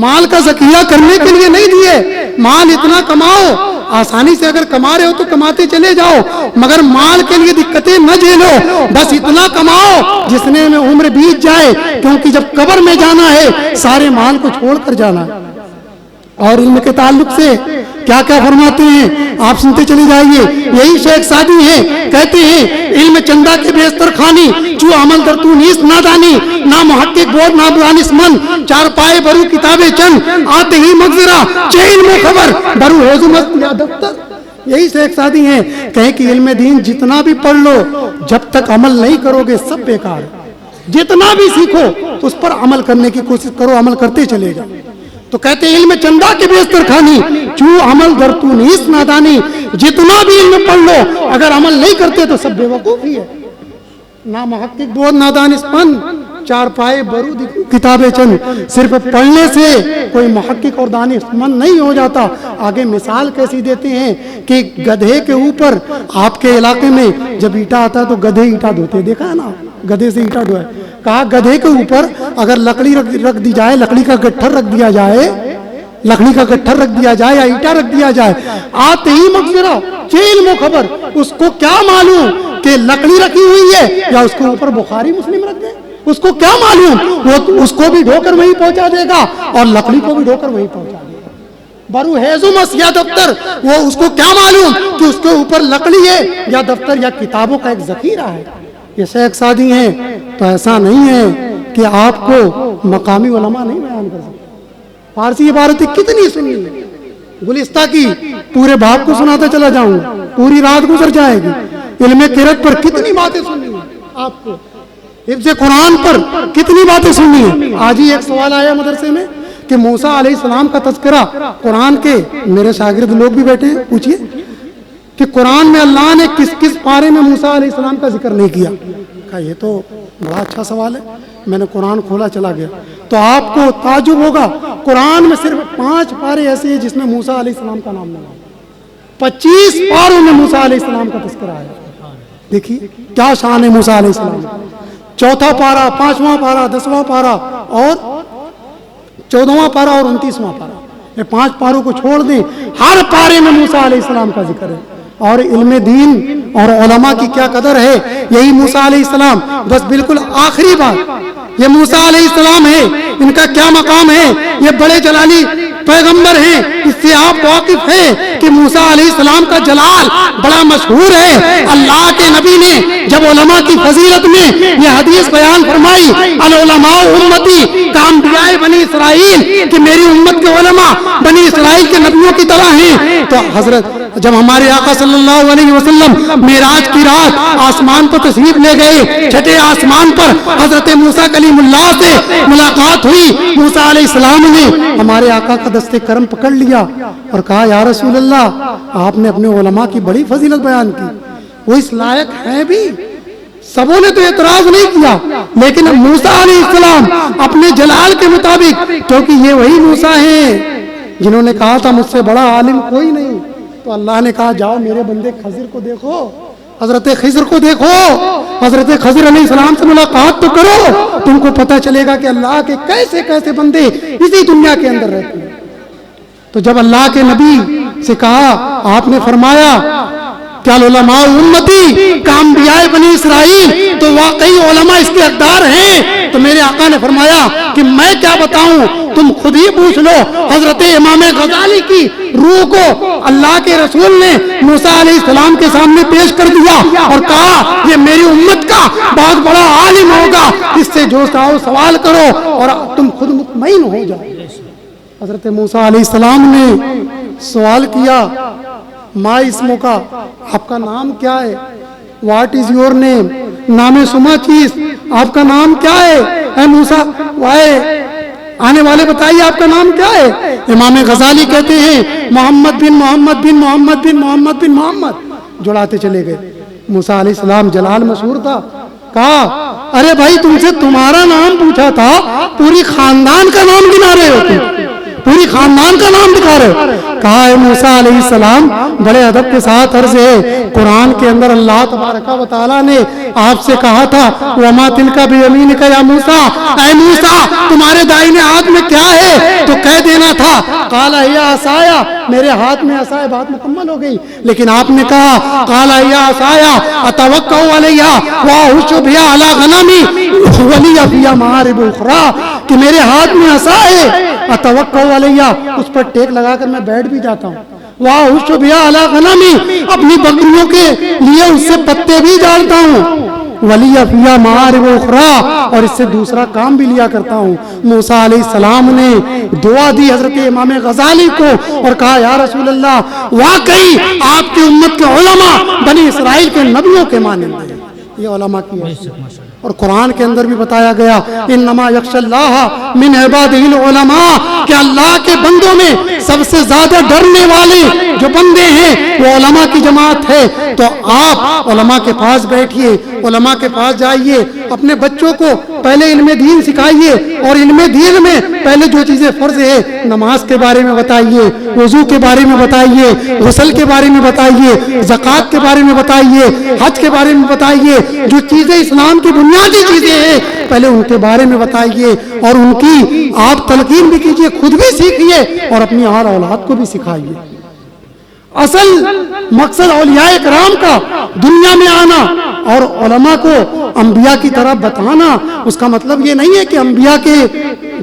S1: مال کا ذخیرہ کرنے کے لیے نہیں دی ہے۔ مال اتنا کماؤ، آسانی سے اگر کما رہے ہو تو کماتے چلے جاؤ، مگر مال کے لیے دقتیں نہ جھیلو، بس اتنا کماؤ جس میں عمر بیت جائے، کیونکہ جب قبر میں جانا ہے سارے مال کو چھوڑ کر جانا ہے۔ اور علم کے تعلق سے کیا کیا فرماتے ہیں آپ سنتے چلے جائیے، یہی شیخ سعدی ہیں، کہتے ہیں علم چندہ کے بیستر خانی، چو عمل در تو نیست نادانی، نہ محقق بود نہ دانش مند، چار پائے برو کتابیں چند، آتے ہی مغزرہ چہ علم و خبر برو حضمت یا دفتر۔ یہی شیخ سعدی ہیں، کہیں کہ علم دین جتنا بھی پڑھ لو جب تک عمل نہیں کرو گے سب بیکار ہے، جتنا بھی سیکھو اس پر عمل کرنے کی کوشش کرو، عمل کرتے چلے جاؤ۔ تو کہتے ہیں علم چندہ کے بیستر خانی، چو عمل در تو نیست نادانی، جتنا بھی علم پڑھ لو اگر عمل نہیں کرتے تو سب بے وقوفی ہے۔ نہ محقق بود نہ دانش مند، چار پائے برو کتابیں چند، صرف پڑھنے سے کوئی محقق اور دانش مند نہیں ہو جاتا۔ آگے مثال کیسی دیتے ہیں کہ گدھے کے اوپر، آپ کے علاقے میں جب اینٹا آتا ہے تو گدھے اینٹا دھوتے، دیکھا ہے نا، گدھے سے اینٹا دھوئے، کہا گدھے کے اوپر اگر لکڑی رکھ دی جائے، لکڑی کا گٹھر رکھ دیا جائے، لکڑی کا گٹھر رکھ دیا جائے یا اینٹا رکھ دیا جائے، آتے ہی مغزرہ چہ علم و خبر، اس کو کیا معلوم کہ لکڑی رکھی ہوئی ہے یا اس کے اوپر بخاری مسلم رکھ دیں، اس کو کیا معلوم، وہ اس کو بھی ڈھو کر وہیں پہنچا دے گا اور لکڑی کو بھی ڈھو کر وہیں پہنچا دے گا۔ برو حیزمس یا دفتر، وہ اس کو کیا معلوم کہ اس کے اوپر لکڑی ہے یا دفتر یا کتابوں کا ایک ذخیرہ ہے۔ یہ شیخ سعدی ہیں، تو ایسا نہیں ہے کہ آپ کو مقامی علماء نہیں بیان کر سکتے۔ فارسی عبارتیں کتنی سنی ہے، گلستہ کی پورے باب کو سناتا چلا جاؤں گا، پوری رات گزر جائے گی۔ علم قرأت پر کتنی باتیں سنی ہیں آپ کو، حفظ قرآن پر کتنی باتیں سنی ہیں۔ آج ہی ایک سوال آیا مدرسے میں کہ موسیٰ علیہ السلام کا تذکرہ قرآن کے، میرے شاگرد لوگ بھی بیٹھے ہیں، پوچھئے کہ قرآن میں اللہ نے کس کس پارے میں موسیٰ علیہ السلام کا ذکر نہیں کیا؟ کہا یہ تو بڑا اچھا سوال ہے، میں نے قرآن کھولا چلا گیا تو آپ کو تعجب ہوگا، قرآن میں صرف 5 پارے ایسے ہیں جس میں موسیٰ علیہ السلام کا نام نہ ہو، 25 پاروں میں موسیٰ علیہ السلام کا تذکرہ ہے۔ دیکھیے کیا شان ہے موسیٰ علیہ السلام، 4واں پارہ، 5واں پارہ، 10واں پارہ اور 14واں پارہ اور 29واں پارہ، یہ 5 پاروں کو چھوڑ دیں، ہر پارے میں موسیٰ علیہ السلام کا ذکر ہے۔ اور علم دین اور علماء کی کیا قدر ہے، یہی موسیٰ علیہ السلام۔ بس بالکل آخری بات، یہ موسیٰ علیہ السلام ہے، ان کا کیا مقام ہے، یہ بڑے جلالی پیغمبر ہیں، اس سے آپ واقف ہیں کہ موسیٰ علیہ السلام کا جلال بڑا مشہور ہے۔ اللہ کے نبی نے جب علماء کی فضیلت میں یہ حدیث بیان فرمائی، العلماء امتی کانبیاء بنی اسرائیل، کہ میری امت کے علماء بنی اسرائیل کے نبیوں کی طرح ہیں، تو حضرت جب ہمارے آقا صلی اللہ علیہ وسلم معراج کی رات آسمان پر تشریف لے گئے، چھٹے آسمان پر حضرت موسیٰ کلیم اللہ سے ملاقات ہوئی، موسیٰ علیہ السلام نے ہمارے آقا کا دست کرم پکڑ لیا اور کہا یا رسول اللہ، آپ نے اپنے علماء کی بڑی فضیلت بیان کی، وہ اس لائق ہیں بھی۔ سبوں نے تو اعتراض نہیں کیا، لیکن موسیٰ علیہ السلام اپنے جلال کے مطابق، کیونکہ یہ وہی موسیٰ ہیں جنہوں نے کہا تھا مجھ سے بڑا عالم کوئی نہیں، تو اللہ نے کہا جاؤ میرے بندے خضر کو دیکھو، حضرت خضر کو دیکھو، حضرت خضر علیہ السلام سے ملاقات تو کرو، تم کو پتہ چلے گا کہ اللہ کے کیسے کیسے بندے اسی دنیا کے اندر رہتے ہیں۔ تو جب اللہ کے نبی سے کہا، آپ نے فرمایا کیا علماء امتی کا انبیاء بنی اسرائیل، تو واقعی علماء اس کے حقدار ہیں۔ تو میرے آقا نے فرمایا کہ میں کیا بتاؤں، تم خود ہی پوچھ لو۔ حضرت امام غزالی کی روح کو اللہ کے رسول نے موسیٰ علیہ السلام کے سامنے پیش کر دیا اور کہا یہ میری امت کا بہت بڑا عالم ہوگا، اس سے جو چاہو سوال کرو اور تم خود مطمئن ہو جاؤ۔ حضرت موسیٰ علیہ السلام نے سوال کیا، ما اسمو کا، آپ کا نام کیا ہے؟ واٹ از یور نیم، نام سما چیز، آپ کا نام کیا ہے؟ اے موسیٰ وائے آنے والے بتائیے آپ کا نام کیا ہے؟ امام غزالی کہتے ہیں محمد بن محمد بن محمد بن محمد بن محمد، جڑاتے چلے گئے۔ موسیٰ علیہ السلام جلال مشہور تھا، کہا ارے بھائی تم سے تمہارا نام پوچھا تھا، پوری خاندان کا نام گنا رہے ہو تم، پوری خاندان کا نام دکھا رہے ہو۔ کہا اے موسیٰ علیہ السلام، بڑے ادب کے ساتھ عرض ہے، قرآن کے اندر اللہ تبارک و تعالیٰ نے آپ سے کہا تھا وَمَا تِلْكَ بِيَمِينِكَ يَا موسیٰ، اے موسیٰ تمہارے دائیں ہاتھ میں کیا ہے؟ تو کہہ دینا تھا قَالَ هِيَ عَصَايَ، میرے ہاتھ میں عصا ہے، بات مکمل ہو گئی۔ لیکن آپ نے کہا قَالَ هِيَ عَصَايَ أَتَوَكَّأُ عَلَيْهَا وَأَهُشُّ بِهَا عَلَىٰ غَنَمِي وَلِيَ فِيهَا مَآرِبُ أُخْرَىٰ، کہ میرے ہاتھ میں عصا ہے، أَتَوَكَّأُ عَلَيْهَا، اس پر ٹیک لگا کر میں بیٹھ بھی جاتا ہوں، وَأَهُشُّ بِهَا عَلَىٰ غَنَمِي، اپنی بکریوں کے لیے اس سے پتے بھی ڈالتا ہوں، وَلِيَ فِيهَا مَآرِبُ أُخْرَىٰ، اور اس سے دوسرا کام بھی لیا کرتا ہوں۔ موسیٰ علیہ السلام نے دعا دی حضرت امام غزالی کو اور کہا یا رسول اللہ واقعی آپ کی امت کے علماء بنی اسرائیل کے نبیوں کے مانند ہیں، یہ علماء کی حیثیت۔ اور قرآن کے اندر بھی بتایا گیا انما یخشی اللہ من عبادہ العلماء، کہ اللہ کے بندوں میں سب سے زیادہ ڈرنے والے جو بندے ہیں وہ علماء کی جماعت ہے۔ تو آپ علماء کے پاس بیٹھیے، علماء کے پاس جائیے، اپنے بچوں کو پہلے علم دین سکھائیے، اور علم دین میں پہلے جو چیزیں فرض ہے نماز کے بارے میں بتائیے، وضو کے بارے میں بتائیے، غسل کے بارے میں بتائیے، زکوٰۃ کے بارے میں بتائیے، حج کے بارے میں بتائیے، جو چیزیں اسلام کی بنیادی چیزیں ہیں پہلے ان کے بارے میں بتائیے، اور ان کی آپ تلقین بھی کیجئے، خود بھی سیکھیے اور اپنی آل اولاد کو بھی سکھائیے۔ اصل مقصد اولیاء کرام کا دنیا میں آنا اور علماء کو انبیاء کی طرح بتانا، اس کا مطلب یہ نہیں ہے کہ انبیاء کے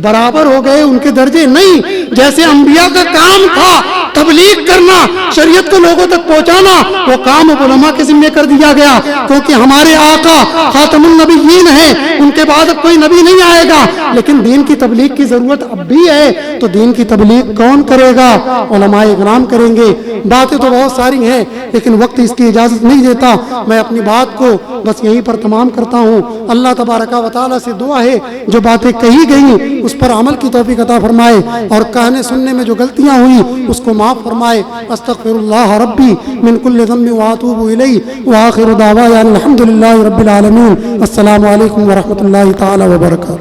S1: برابر ہو گئے، ان کے درجے نہیں، جیسے انبیاء کا کام تھا تبلیغ کرنا، شریعت کو لوگوں تک پہنچانا، وہ کام علماء کے ذمہ کر دیا گیا، کیونکہ ہمارے آقا خاتم النبیین ہیں، ان کے بعد اب کوئی نبی نہیں آئے گا، لیکن دین کی تبلیغ کی ضرورت اب بھی ہے، تو دین کی تبلیغ کون کرے گا؟ علماء اکرام کریں گے۔ باتیں تو بہت ساری ہیں لیکن وقت اس کی اجازت نہیں دیتا، میں اپنی بات کو بس یہیں پر تمام کرتا ہوں۔ اللہ تبارک و تعالیٰ سے دعا ہے جو باتیں کہی گئیں اس پر عمل کی توفیق عطا فرمائے، اور کہنے سننے میں جو غلطیاں ہوئیں اس کو معاف فرمائے۔ استغفر اللہ ربی من کل ذنب واتوب الیہ، وآخر دعوانا الحمد للہ رب العالمین۔ السلام علیکم ورحمۃ اللہ تعالی وبرکاتہ۔